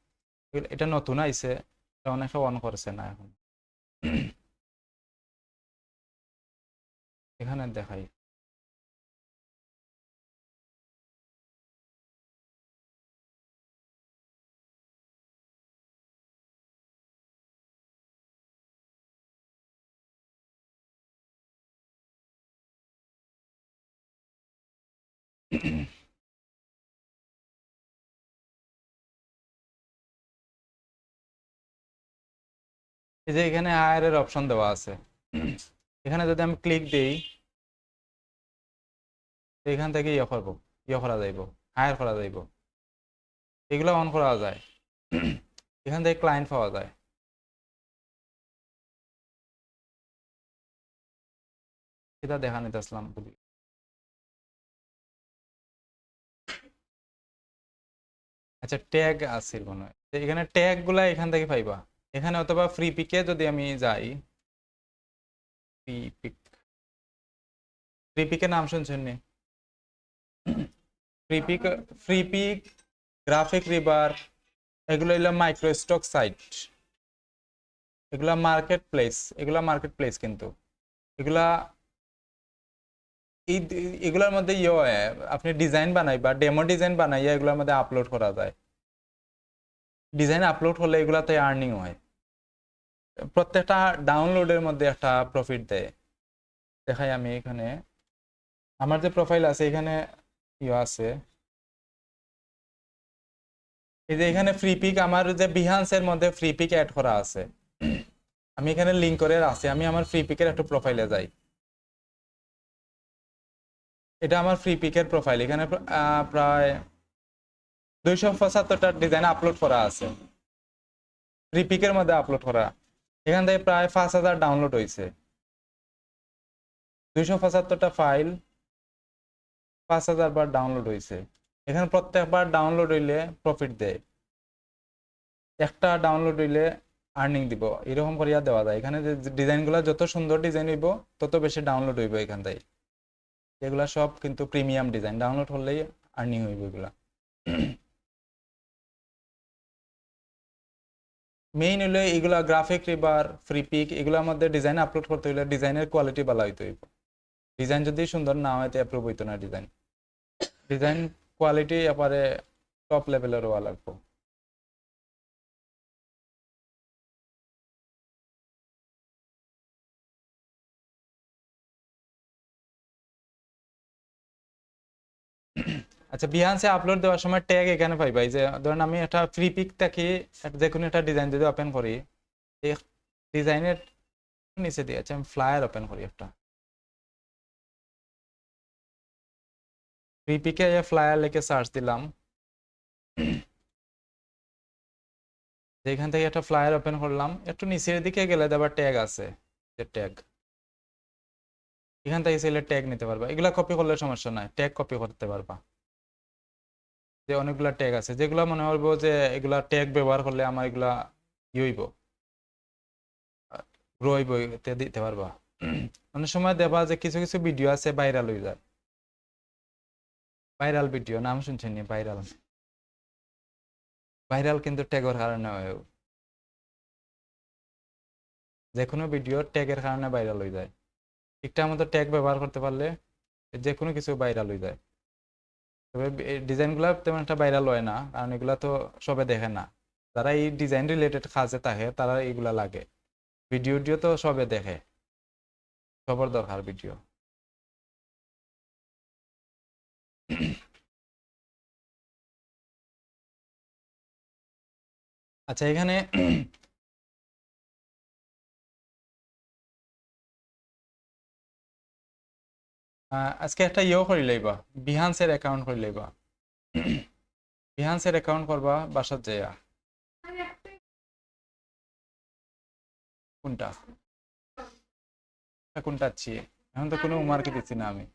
[SPEAKER 1] এটা নতুন আইছে, এটা অনেকে অন করছে না এখন। এখানে দেখাই, এই যে এখানে হায়ারের অপশন দেওয়া আছে, এখানে যদি আমি ক্লিক দিই এখান থেকে করবো, করা যাইব, হায়ার করা যাইব, এগুলো অন করা যায়। এখান থেকে ক্লায়েন্ট পাওয়া যায়। এটা দেখা নিতে আসলাম বলি। আচ্ছা ট্যাগ আছে মনে হয়, তো এখানে ট্যাগ গুলা এখান থেকে পাইবা। এখানে অথবা ফ্রি পিকে যদি আমি যাই, ফ্রি পিক, ফ্রি পিকের নাম শুনছেন নি? Freepik, Freepik, GraphicRiver, এগুলো হলো মাইক্রো স্টক সাইট, এগুলা মার্কেট প্লেস, এগুলা মার্কেট প্লেস কিন্তু এগুলা এই এগুলোর মধ্যে আপনি ডিজাইন বানাই বা ডেমো ডিজাইন বানাইয়া এগুলোর মধ্যে আপলোড করা যায়। ডিজাইন আপলোড হলে এগুলাতে আর্নিং হয়, প্রত্যেকটা ডাউনলোডের মধ্যে একটা প্রফিট দেয়। দেখাই আমি এখানে আমার যে প্রোফাইল আছে এখানে আছে, এই যে এখানে ফ্রি পিক, আমার যে বিহান্সের মধ্যে ফ্রি পিক অ্যাড করা আছে, আমি এখানে লিংক করে আছে, আমি আমার ফ্রি পিকের একটা প্রোফাইলে যাই, এটা আমার ফ্রি পিকের প্রোফাইল, এখানে প্রায় 275টা ডিজাইন আপলোড করা আছে, ফ্রি পিকের মধ্যে আপলোড করা। এখান থেকে প্রায় 5,000 ডাউনলোড হয়েছে, 275টা ফাইল, 5,000 বার ডাউনলোড হয়েছে। এখানে প্রত্যেকবার ডাউনলোড হইলে প্রফিট দেয়, একটা ডাউনলোড হইলে আর্নিং দিব, এরকম করিয়া দেওয়া যায়। এখানে যে ডিজাইনগুলো যত সুন্দর ডিজাইন হইব তত বেশি ডাউনলোড হইব এখান থেকে। এগুলা সব কিন্তু প্রিমিয়াম ডিজাইন, ডাউনলোড হলেই আর্নিং হইব এগুলা। মেইন হলো এগুলা গ্রাফিক রিভার, ফ্রি পিক, এগুলোর মধ্যে ডিজাইন আপলোড করতে হলে ডিজাইনের কোয়ালিটি ভালো হইতে হইব। ডিজাইন যদি সুন্দর না হয় তো অ্যাপ্রুভ হইতো না ডিজাইন। ডিজাইন কোয়ালিটি এবারে টপ লেভেলের হওয়া লাগবে। আচ্ছা বিহান্সে আপলোড দেওয়ার সময় ট্যাগ এখানে পাইবা, এই যে ধরেন আমি একটা ফ্রি পিক থেকে যে কোনো একটা ডিজাইন যদি ওপেন করি, এই ডিজাইনের নিচে দিয়ে আমি ফ্লায়ার ওপেন করি একটা, ফ্রি পিকে ফ্লায়ার লিখে সার্চ দিলাম, যেখান থেকে একটা ফ্লায়ার ওপেন করলাম, একটু নিচের দিকে গেলে আবার ট্যাগ আছে, যে ট্যাগ, এখান থেকে চাইলে ট্যাগ নিতে পারবা, এগুলা কপি করলে সমস্যা নাই, ট্যাগ কপি করতে পারবা। যে অনেকগুলা ট্যাগ আছে যেগুলা মনে করবো যে এগুলা ট্যাগ ব্যবহার করলে আমার এগুলা হইব, গ্রো হইব, দিতে পারবা। অনেক সময় দেবা যে কিছু কিছু ভিডিও আছে ভাইরাল হয়ে যায়,
[SPEAKER 2] ভাইরাল ভিডিও নাম শুনছেন নি? ভাইরাল ভাইরাল কিন্তু ট্যাগের কারণে হয়। যে কোনো ভিডিও ট্যাগের কারণে ভাইরাল হয়ে যায়। ঠিকঠাক মতো ট্যাগ ব্যবহার করতে পারলে যে কোনো কিছু ভাইরাল হয়ে যায়। তবে ডিজাইনগুলো তেমন একটা ভাইরাল হয় না, কারণ এগুলা তো সবে দেখে না। যারা এই ডিজাইন রিলেটেড কাজে থাকে তারা এইগুলা লাগে। ভিডিও তো সবে দেখে, সবার দরকার ভিডিও। আচ্ছা, এখানে আজকে একটা ইয়েও করে লইবা, বিহান্সের অ্যাকাউন্ট করে লইবা। বিহান্সের অ্যাকাউন্ট করবা বাসার যাইয়া। কোনটা কোনটা আছি? এখন তো কোনো উমারকে দিচ্ছি না আমি।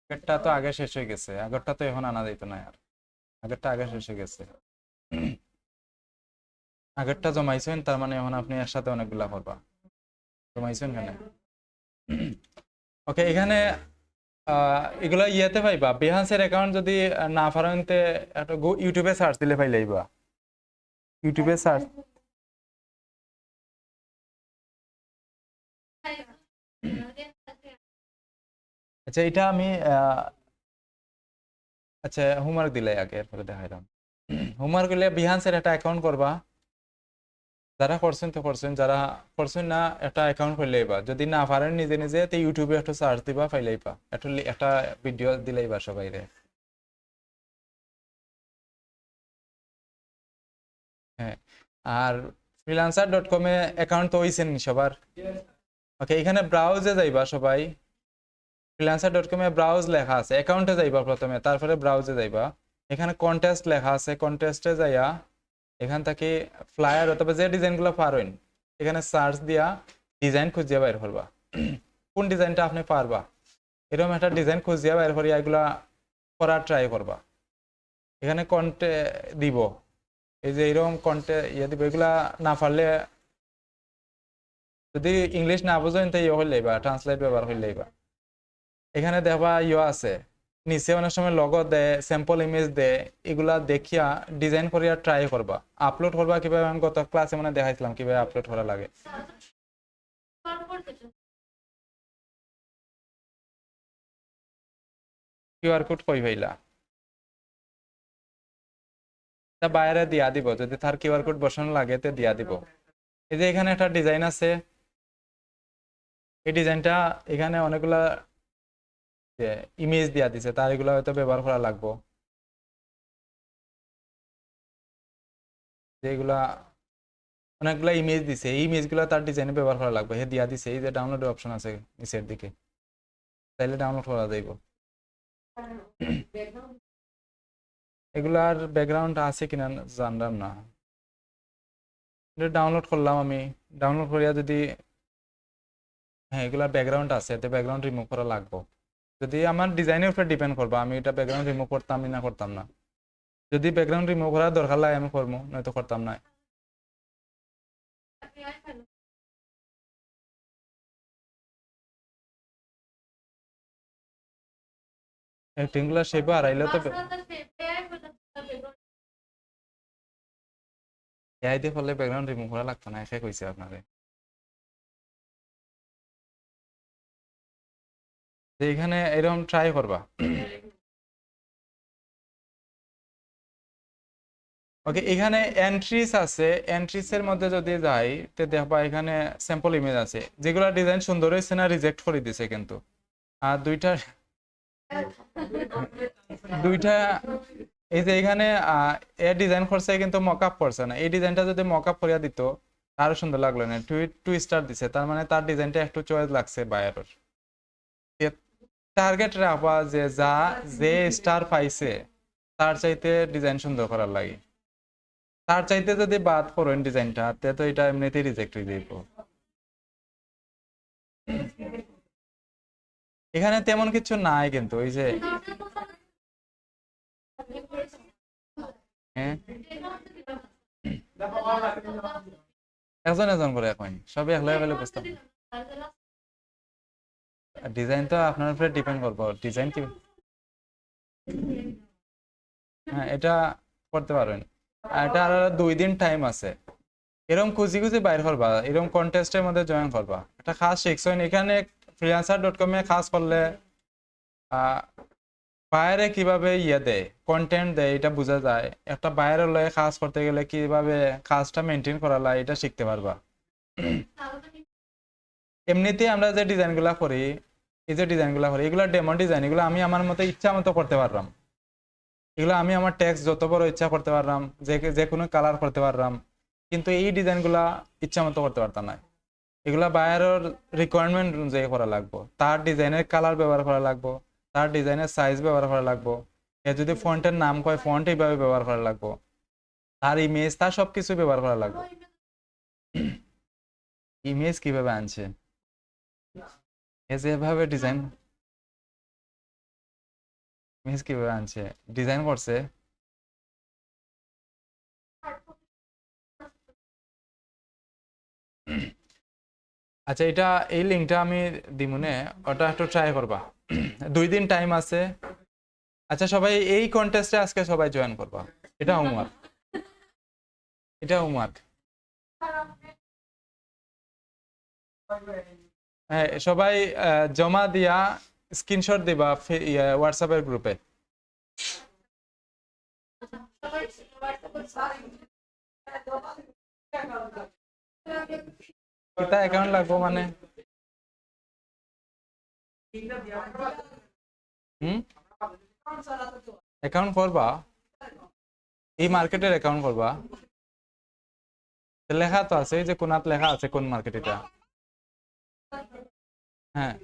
[SPEAKER 2] আগেরটা তো আগে শেষ হয়ে গেছে, আগেরটা তো এখন আনা যাইতো না আর। আগেরটা আগে শেষ হয়ে গেছে। আগেরটা জমাইছেন, তার মানে এখন আপনি একসাথে অনেকগুলা করবা। জমাইছেন কেন? ওকে, এখানে এগুলা ইয়েতে পাইবা। বিহান্সের অ্যাকাউন্ট যদি না পারেনতে একটা ইউটিউবে সার্চ দিলে পাইলাইবা। ইউটিউবে সার্চ। আচ্ছা, এটা আমি আচ্ছা হোমওয়ার্ক দিলে আগে, এরপরে দেখাইলাম। হোমওয়ার্ক দিলে বিহান্সের একটা অ্যাকাউন্ট করবা। যারা করছেন তো করছেন, যারা করছেন না একটা অ্যাকাউন্ট করলেইবা। যদি না পারেন নিজে নিজে তো ইউটিউবে একটা সার্চ দিবা, পাইলাইবা। একটা ভিডিও দিলেইবা সবাইরে। হ্যাঁ। আর freelancer.com-এ অ্যাকাউন্ট তো হইছেন সবার। ওকে, এখানে ব্রাউজে যাইবা সবাই। freelancer.com-এ ব্রাউজ লেখা আছে, অ্যাকাউন্টে যাইবা প্রথমে, তারপরে ব্রাউজে যাইবা। এখানে কন্টেস্ট লেখা আছে, কন্টেস্টে যাইয়া এখান থেকে ফ্লায়ার অথবা যে ডিজাইনগুলো পারেন এখানে সার্চ দিয়া ডিজাইন খুঁজিয়া বাইর করবা। কোন ডিজাইনটা আপনি পারবা এরকম একটা ডিজাইন খুঁজিয়া বাইর করিয়া এগুলা করার ট্রাই করবা। এখানে কন্টে দিব, এই যে এরকম কন্টে ইয়ে দিব। এগুলা না পারলে যদি ইংলিশ না বুঝেন তো ইয়ে হইলেইবা, ট্রান্সলেট ব্যবহার হইলেইবা। এখানে দেখবা ইয়ে আছে, নিচে অনেক সময় লগো দেয়, স্যাম্পল ইমেজ দেয়। এগুলা দেখিয়া ডিজাইন করিয়া ট্রাই করবা। আপলোড করবা কিভাবে, আমি গত ক্লাসে মানে দেখাইছিলাম কিভাবে আপলোড করা লাগে। কিউআর কোড কই ভাইলা? তা বাইরে দিয়া দিব, যদি তার কিউআর কোড বসানো লাগে তো দিয়া দিব। এই যে এখানে একটা ডিজাইন আছে, এই ডিজাইনটা এখানে অনেকগুলা ইমেজ দিয়া দিছে, তার এগুলো হয়তো ব্যবহার করা লাগবো। যেগুলা অনেকগুলা ইমেজ দিছে, এই ইমেজগুলো তার ডিজাইনে ব্যবহার করা লাগবে, হে দিয়া দিছে। এই যে ডাউনলোড অপশন আছে নিচের দিকে, তাইলে ডাউনলোড করা যাইব। এগুলার ব্যাকগ্রাউন্ড আছে কিনা জানলাম না। এটা ডাউনলোড করলাম আমি। ডাউনলোড করিয়া যদি, হ্যাঁ এগুলার ব্যাকগ্রাউন্ড আছে, এতে ব্যাকগ্রাউন্ড রিমুভ করা লাগবে। যদি আমার ডিজাইনের উপরে ডিপেন্ড করবা, আমি এটা ব্যাকগ্রাউন্ড রিমুভ করতাম না করতাম না। যদি ব্যাকগ্রাউন্ড রিমুভ করার দরকার লাগে আমি করবো, নয়তো করতাম না। রেক্টেঙ্গুলার শেপে আড়াইলে তো এআই দিয়ে ফলে ব্যাকগ্রাউন্ড রিমুভ করা লাগতো না, এসে কইছে আপনারে যে এখানে এরকম ট্রাই করবা। ওকে, এখানে এন্ট্রিস আছে, এন্ট্রিস এর মধ্যে যদি যাই তো দেখবা এখানে স্যাম্পল ইমেজ আছে, যেগুলো ডিজাইন সুন্দর হয়েছে না রিজেক্ট করে দিছে কিন্তু। আর দুইটা দুইটা এই যে এখানে এ ডিজাইন করছে কিন্তু মকআপ করছে না। এই ডিজাইনটা যদি মকআপ করিয়া দিত আরো সুন্দর লাগলো না। টু স্টার দিছে, তার মানে তার ডিজাইনটা একটু চয়েস লাগছে বায়ারের। টার্গেট রাখবা যে যে স্টার পাইছে তার চাইতে ডিজাইন সুন্দর করার লাগে। তার চাইতে যদি বাদ করেন ডিজাইনটা, তে তো এটা এমনিতেই রিজেক্ট হয়ে যাইব। এখানে তেমন কিছু নাই কিন্তু, ওই যে হ্যাঁ একজন একজন করে এখন সবাই একলা একলা বুঝতাম। ডিজাইন তো আপনার উপরে ডিপেন্ড করবো, ডিজাইন কি হ্যাঁ, এটা করতে পারেন। আর এটা আর 2 দিন টাইম আছে। এরকম খুঁজি খুঁজি বাইর করবা, এরকম কন্টেস্টের মধ্যে জয়েন করবা, একটা খাস শিখছেন এখানে। freelancer.com এ কাজ করলে বাইরে কিভাবে দেয়, কন্টেন্ট দেয়, এটা বোঝা যায়। একটা বাইরের লয়ে কাজ করতে গেলে কিভাবে কাজটা মেনটেন করা লাগে এটা শিখতে পারবা। এমনিতে আমরা যে ডিজাইনগুলো করি, এই যে ডিজাইনগুলো করি, এগুলো ডেমো ডিজাইন, এগুলো আমি আমার মতো ইচ্ছা মতো করতে পারলাম। এগুলো আমি আমার টেক্সট যত বড় ইচ্ছা করতে পারলাম, যে যে কোনো কালার করতে পারলাম। কিন্তু এই ডিজাইনগুলা ইচ্ছা মতো করতে পারতাম না। এগুলা বাইরের রিকোয়ারমেন্ট অনুযায়ী করা লাগবো, তার ডিজাইনের কালার ব্যবহার করা লাগবো, তার ডিজাইনের সাইজ ব্যবহার করা লাগবো। এ যদি ফন্টের নাম কয় ফন্ট এইভাবে ব্যবহার করা লাগবো, তার ইমেজ, তার সবকিছু ব্যবহার করা লাগবে। ইমেজ কিভাবে আনছে, এ যেভাবে ডিজাইন, ইমেজ কিভাবে আনছে, ডিজাইন করছে। আচ্ছা, এটা এই লিঙ্কটা আমি দিমুনে, ওটা একটু ট্রাই করবা। 2 দিন টাইম আছে। আচ্ছা, সবাই এই কন্টেস্টে আজকে সবাই জয়েন করবা। এটা হোমওয়ার্ক, এটা হোমওয়ার্ক। হ্যাঁ, সবাই জমা দিয়া স্ক্রিনশট দিবা হোয়াটসঅ্যাপের গ্রুপে। কিতা অ্যাকাউন্ট লাগবো মানে? হুম, অ্যাকাউন্ট করবা, এই মার্কেটের অ্যাকাউন্ট করবা। লেখা তো আছে, এই যে কোনাত লেখা আছে কোন মার্কেট এটা। হ্যাঁ,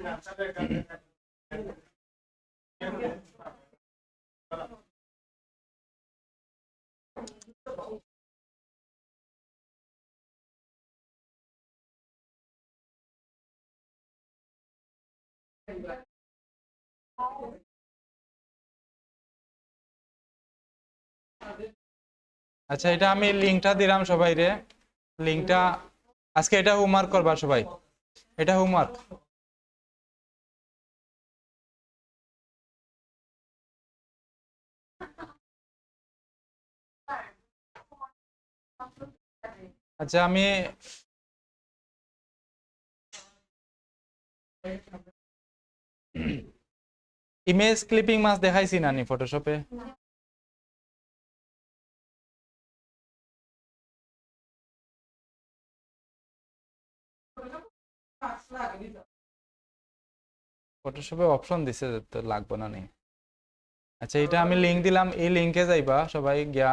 [SPEAKER 2] আচ্ছা, এটা আমি লিঙ্কটা দিলাম সবাই রে, লিঙ্কটা। আজকে এটা হোমওয়ার্ক করবা সবাই, এটা হোমওয়ার্ক। আচ্ছা, আমি ইমেজ ক্লিপিং মাছ দেখাইছি নানি ফটোশপে? ফটোশপে অপশন দিছে তো লাগবে না নি। আচ্ছা, এটা আমি লিঙ্ক দিলাম, এই লিঙ্কে যাইবা সবাই গিয়া,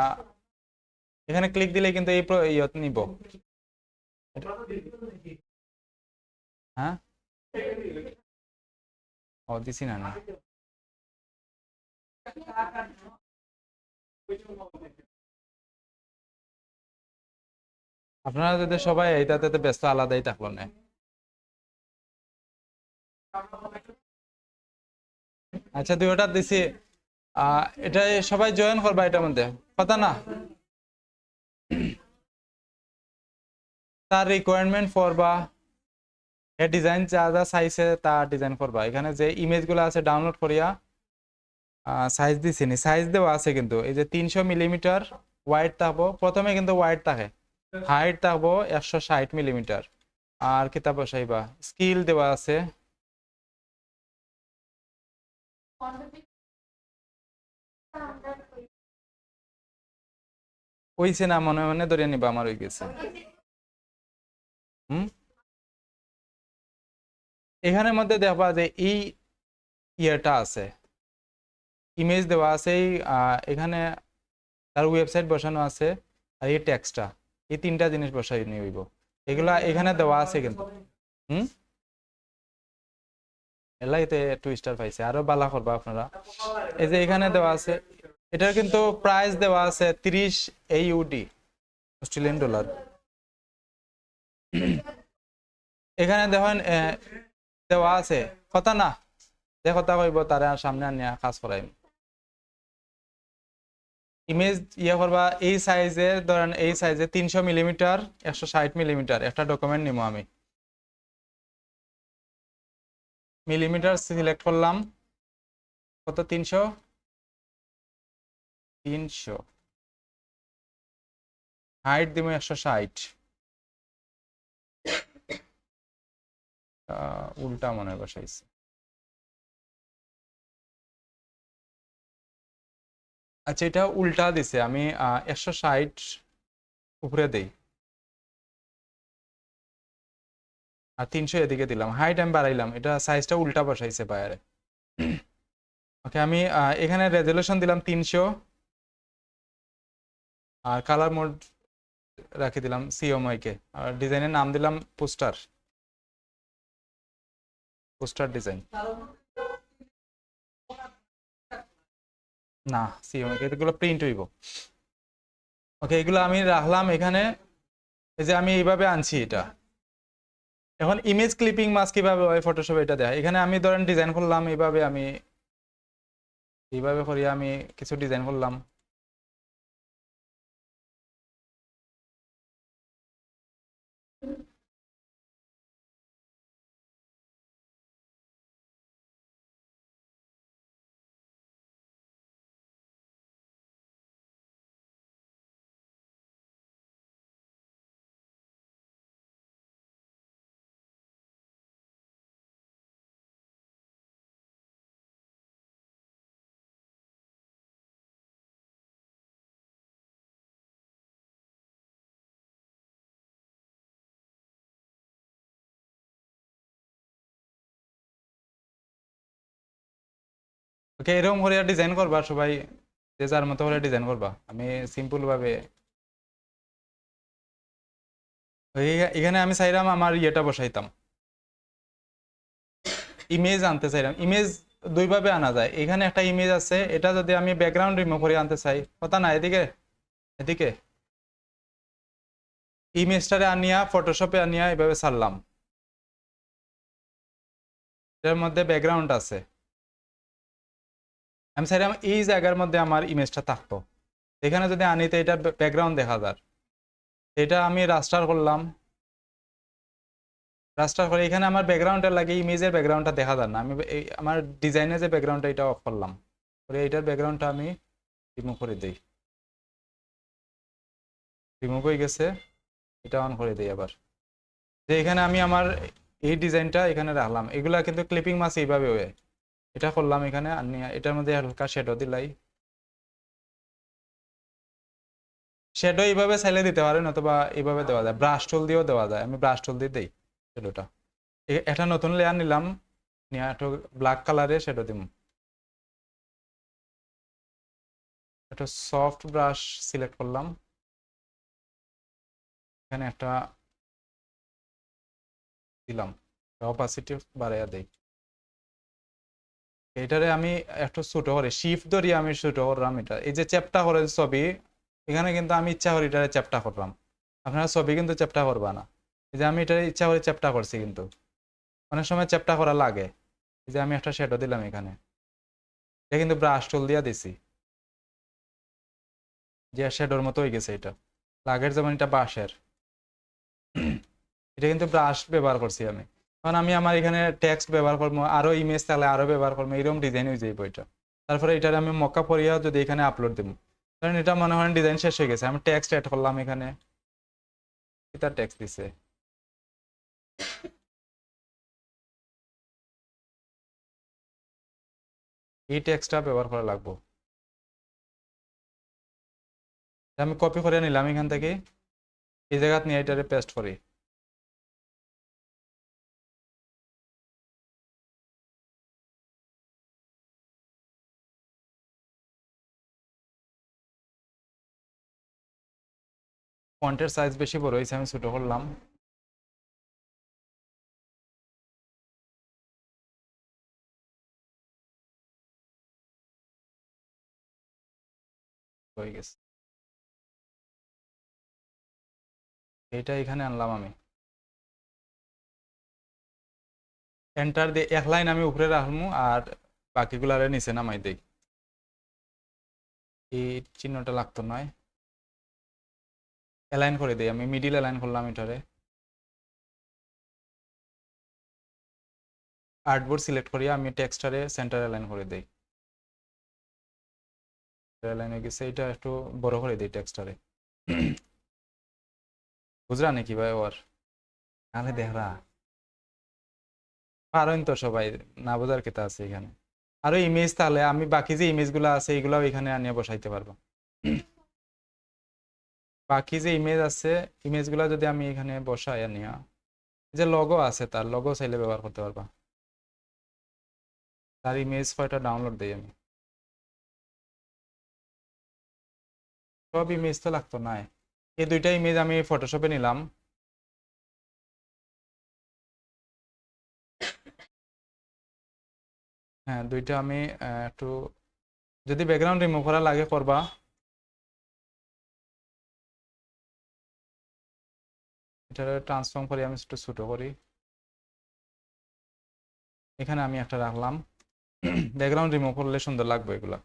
[SPEAKER 2] এখানে ক্লিক দিলে কিন্তু এই ইয়ত নিব। হ্যাঁ, ও দিছি না। আপনারা যদি সবাই এইটাতে ব্যস্ত, আলাদাই থাকলো না। আচ্ছা, দুইটা দিছি। এটা সবাই জয়েন করবা এটার মধ্যে, কথা না। তার রিকোয়ারমেন্ট করবা, এ ডিজাইন যা যা চাইছে তা ডিজাইন করবা। এখানে যে ইমেজগুলো আছে ডাউনলোড করিয়া সাইজ দিছি নি, সাইজ দেওয়া আছে কিন্তু। এই যে 300 মিলিমিটার ওয়াইড থাকবো, প্রথমে কিন্তু ওয়াইড থাকে। হাইট থাকবো 160 মিলিমিটার। আর কিতাব বসাইবা, স্কিল দেওয়া আছে। হইছে না, মনে মনে ধরে নিবা আমার হয়ে গেছে। হুম, এখানের মধ্যে দেখবা যে এই ইয়েটা আছে, ইমেজ দেওয়া আছে। এখানে তার ওয়েবসাইট বসানো আছে, আর এই টেক্সটটা, এই 3টা জিনিস বসাই নিয়ে হইব। এগুলা এখানে দেওয়া আছে কিন্তু। হুম, এলাইতে 2 স্টার পাইছে, আরো বালা করবা আপনারা। এই যে এখানে দেওয়া আছে, এটার কিন্তু প্রাইস দেওয়া আছে 30 AUD, অস্ট্রেলিয়ান ডলার। এখানে দেখেন দেওয়া আছে, কথা না, যে কথা কইব তারা সামনে আনিয়া কাজ করাইম। ইমেজ করবা এই সাইজের, ধরেন এই সাইজে 300 মিলিমিটার 160 মিলিমিটার একটা ডকুমেন্ট নিব আমি। মিলিমিটার সিলেক্ট করলাম, কত, 300 300 হাইট দিব 160 উল্টা মনে হয় বসাইছে আচ্ছা এটা উল্টা দিছে আমি 160 উপরে দেই আর 300 এদিকে দিলাম হাইট আমি বাড়াইলাম এটা সাইজটা উল্টা বসাইছে বাইরে ওকে আমি এখানে রেজলিউশন দিলাম 300 আর কালার মোড রাখি দিলাম সিওমআই কে আর ডিজাইনের নাম দিলাম পোস্টার ডিজাইন না সিওমআই কে এগুলো প্রিন্ট হইব ওকে এগুলো আমি রাখলাম এখানে এই যে আমি এইভাবে আনছি এটা এখন ইমেজ ক্লিপিং মাস্ক কিভাবে হয় ফটোশপে এটা দেয় এখানে আমি ধরেন ডিজাইন করলাম এইভাবে এইভাবে করি আমি কিছু ডিজাইন করলাম ওকে এরকম করে ডিজাইন করবা সবাই যে যার মতো করে ডিজাইন করবা আমি সিম্পল ভাবে এখানে আমি চাইলাম আমার ইয়েটা বসাইতাম ইমেজ আনতে চাইলাম ইমেজ দুইভাবে আনা যায় এখানে একটা ইমেজ আছে এটা যদি আমি ব্যাকগ্রাউন্ড রিমুভ করে আনতে চাই কথা না এদিকে এদিকে ইমেজটারে আনিয়া ফটোশপে আনিয়া এভাবে ছাড়লাম এর মধ্যে ব্যাকগ্রাউন্ড আছে আমি চাইলাম এই জায়গার মধ্যে আমার ইমেজটা থাকতো এখানে যদি আনিতে এটা ব্যাকগ্রাউন্ড দেখা যায় এটা আমি রাস্টার করলাম রাস্টার করে এখানে আমার ব্যাকগ্রাউন্ডটা লাগে ইমেজের ব্যাকগ্রাউন্ডটা দেখা যায় না আমি আমার ডিজাইনের যে ব্যাকগ্রাউন্ডটা এটা অফ করলাম করে এইটার ব্যাকগ্রাউন্ডটা আমি রিমুভ করে দিই রিমুভ হয়ে গেছে এটা অন করে দিই আবার যে এখানে আমি আমার এই ডিজাইনটা এখানে রাখলাম এগুলা কিন্তু ক্লিপিং মাছ এইভাবে হয় এটা করলাম এখানে আনি এটার মধ্যে হালকা শ্যাডো দিলাই শ্যাডো এইভাবে চাইলে দিতে পারেন অথবা এইভাবে দেওয়া যায় ব্রাশ টুল দিয়েও দেওয়া যায় আমি ব্রাশ টুল দিয়ে দিই শ্যাডোটা একটা নতুন লেয়ার নিলাম নিয়ে একটু ব্ল্যাক কালারে শ্যাডো দিব একটা সফট ব্রাশ সিলেক্ট করলাম এখানে একটা দিলাম অপাসিটি বাড়াইয়া দেই এটারে আমি একটু ছোট করে শিফট ধরিয়ে আমি ছোট করলাম এটা এই যে চ্যাপটা করে ছবি এখানে কিন্তু আমি ইচ্ছা করি এটারে চ্যাপটা করলাম আপনারা ছবি কিন্তু চ্যাপটা করবা না এই যে আমি এটা ইচ্ছা করে চ্যাপটা করছি কিন্তু অনেক সময় চ্যাপটা করা লাগে এই যে আমি একটা শ্যাডো দিলাম এখানে এটা কিন্তু ব্রাশ টুল দিয়ে দিছি যে শ্যাডোর মতো হয়ে গেছে এটা লাগের যেমন এটা বাঁশের এটা কিন্তু ব্রাশ ব্যবহার করছি আমি কারণ আমি আমার এখানে টেক্সট ব্যবহার করবো আরো ইমেজ তাহলে আরো ব্যবহার করবো এরকম ডিজাইন হয়ে যাইব এটা তারপরে এটার আমি মক্কা পরিয়া যদি এখানে আপলোড দেবো কারণ এটা মনে হয় ডিজাইন শেষ হয়ে গেছে আমি টেক্সট অ্যাড করলাম এখানে এটা টেক্সট দিছে এই টেক্সটটা ব্যবহার করা লাগবো আমি কপি করে নিলাম এখান থেকে এই জায়গা নিয়ে এটারে পেস্ট করি ফন্টের সাইজ বেশি বড় হয়েছে আমি ছোট করলাম হয়ে গেছে এইটা এখানে আনলাম আমি এন্টার দিয়ে এক লাইন আমি উপরে রাখবো আর বাকিগুলারে নিচে নামাই দেই এই চিহ্নটা লাগতো নয় অ্যালাইন করে দিই আমি মিডিল অ্যালাইন করলাম এটারে আর্টবোর্ড সিলেক্ট করি আমি টেক্সটারে সেন্টার অ্যালাইন করে দেই লাইনে গেছে, এটা একটু বড় করে দিই টেক্সটারে। বুঝরা নাকি ভাই ওর? আরে দেখরা পারেন তো সবাই, না বোঝার কেতা আছে এখানে। আরো ইমেজ, তাহলে আমি বাকি যে ইমেজ গুলো আছে এগুলাও এখানে আনিয়ে বসাইতে পারবো। বাকি যে ইমেজ আছে, ইমেজ গুলা যদি আমি এখানে বসাই আনিয়া, যে লগো আছে তার লগো চাইলে ব্যবহার করতে পারবা। তার ইমেজ কয়টা ডাউনলোড দিই আমি, সব ইমেজ তো লাগতো না। এই দুইটা ইমেজ আমি ফটোশপে নিলাম। হ্যাঁ, দুইটা আমি একটু, যদি ব্যাকগ্রাউন্ড রিমুভ করা লাগে করবা। এটা ট্রান্সফর্ম করি, আমি একটু ছোট করি। এখানে আমি একটা রাখলাম। ব্যাকগ্রাউন্ড রিমুভ করলে সুন্দর লাগবে এগুলা।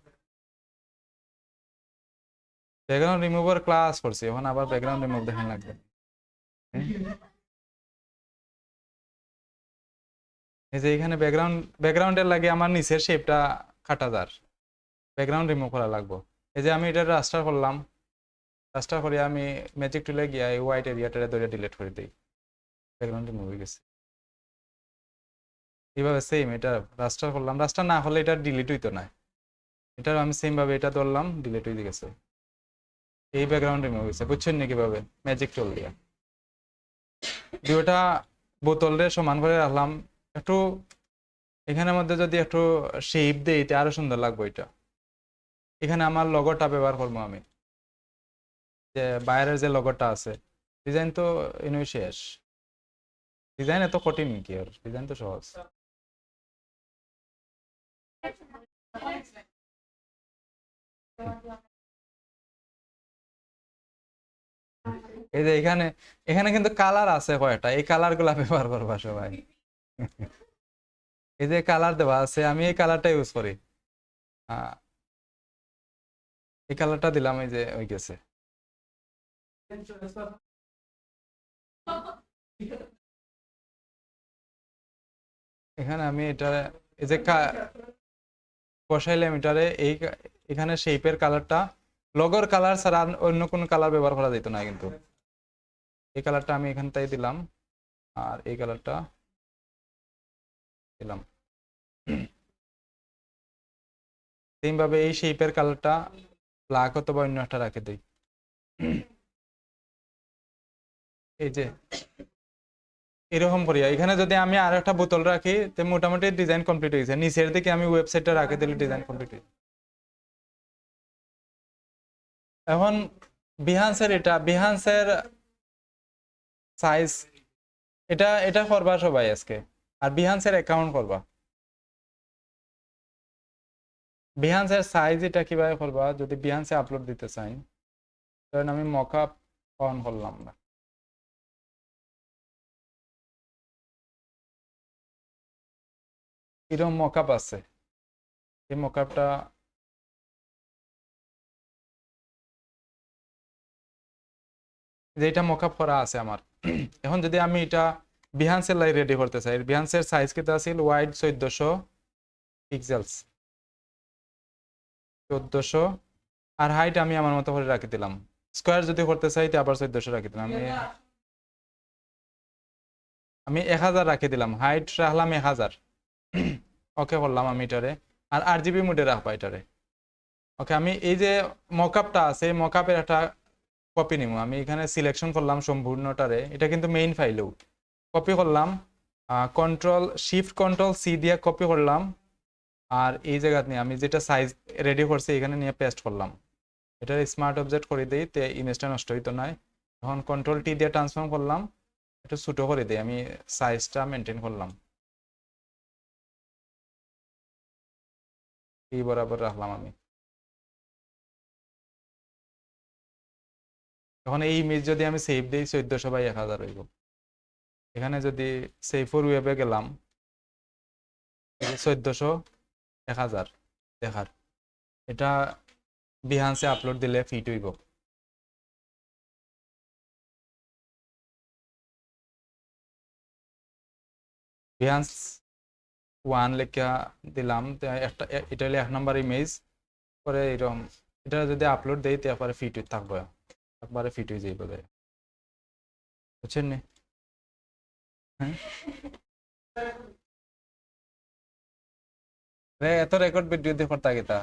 [SPEAKER 2] ব্যাকগ্রাউন্ড রিমুভার ক্লাস করছি, এখন আবার ব্যাকগ্রাউন্ড রিমুভ দেখেন লাগবে। এই যে এখানে ব্যাকগ্রাউন্ডের লাগে আমার নিচের শেপটা কাটা যার, ব্যাকগ্রাউন্ড রিমুভ করা লাগবে। এই যে আমি এটা রাস্টার করলাম, রাস্টার করে আমি ম্যাজিক টুলে গিয়ে এই হোয়াইট এরিয়াটা ধরে ডিলিট করে দিই, ব্যাকগ্রাউন্ড রিমুভ হয়ে গেছে। এইভাবে সেম এটা রাস্টার করলাম, রাস্টার না হলে এটা ডিলিট হইতো না। এটা আমি সেম ভাবে এটা ধরলাম, ডিলিট হয়ে গেছে। এই ব্যাকগ্রাউন্ড রিমুভ হয়েছে, বুঝছেন না কিভাবে? ম্যাজিক টুল দিয়ে দুটা বোতলে সমান করে রাখলাম। একটু এখানের মধ্যে যদি একটু শেপ দেই এটা আরো সুন্দর লাগবে। এটা এখানে আমার লগোটা ব্যবহার করবো আমি, যে বাইরের যে লগোটা আছে। ডিজাইন তো এনুই শেষ, ডিজাইন এত কঠিন কি? আর ডিজাইন তো সহজ। এই যে এখানে, এখানে কিন্তু কালার আছে কয়টা, এই কালার গুলা ব্যবহার করবা সবাই। এই যে কালার দেওয়া আছে, আমি এই কালারটা ইউজ করি। আহ, এই কালারটা দিলাম, এই যে ওই গেছে। এখানে আমি এটা, এই যে বসাইলাম এটারে, এখানে শেপের কালারটা, লগোর কালার ছাড়া আর অন্য কোনো কালার ব্যবহার করা যেত না কিন্তু। এই কালারটা আমি এখানটাই দিলাম, আর এই কালারটা দিলাম। সেম ভাবে এই শেপের কালারটা ব্ল্যাক অথবা অন্য একটা রাখে দিই। এই যে এরকম করি, এখানে যদি আমি আর একটা বোতল রাখি তো মোটামুটি ডিজাইন কমপ্লিট হয়ে গেছে। নিচের দিকে আমি ওয়েবসাইটটা রাখে দিলে ডিজাইন কমপ্লিট হয়ে। এখন বিহান্সের, এটা বিহান্সের সাইজ, এটা এটা করবা সবাই আজকে। আর বিহান্সের অ্যাকাউন্ট করবা। বিহান্সের সাইজ এটা কিভাবে করবা, যদি বিহান্সে আপলোড দিতে চাই, ধরেন আমি মকআপ অন করলাম না, এরকম মকআপ আছে। এই মকআপটা, যেটা মকআপ করা আছে আমার। এখন যদি আমি এটা বিহান্সের লাই রেডি করতে চাই, বিহান্সের সাইজ কেটে আছিল ওয়াইড 1400 পিক্সেলস, 1400। আর হাইট আমি আমার মতো করে রাখি দিলাম। স্কোয়ার যদি করতে চাই তো আবার 1400 রাখি দিলাম। আমি 1000 রাখি দিলাম, হাইট রাখলাম 1000। ওকে করলাম আমি এটারে। আর RGB মোডে রাখবা এটারে। ওকে, আমি এই যে মকআপটা আছে, মকআপের একটা কপি নিব। আমি এখানে সিলেকশন করলাম সম্পূর্ণটারে, এটা কিন্তু মেইন ফাইলেও কপি করলাম। Shift Ctrl C দিয়ে কপি করলাম। আর এই জায়গা নিয়ে আমি যেটা সাইজ রেডি করছি এখানে নিয়ে পেস্ট করলাম। এটা স্মার্ট অবজেক্ট করে দিই, তে ইমেজটা নষ্ট হইতো না। এখন Ctrl T দিয়ে ট্রান্সফর্ম করলাম, একটু ছোট করে দিই, আমি সাইজটা মেনটেন করলাম, এই বরাবর রাখলাম আমি। এখন এই ইমেজ যদি আমি সেভ দিই 1400/1000 হইব। এখানে যদি সেভ ফর ওয়েবে গেলাম, 1400/1000 দেখার, এটা বিহান্সে আপলোড দিলে ফিট হইব। বিহান্স 1 লেখা দিলাম, একটা এটা হলো 1 নম্বর ইমেজ। পরে এরকম এটা যদি আপলোড দেই তারপরে ফিট থাকবো, একবারে ফিট হয়ে যাইব যায়, বুঝছেন নি? হ্যাঁ এত রেকর্ড ভিডিও দিয়ে করতে গেতা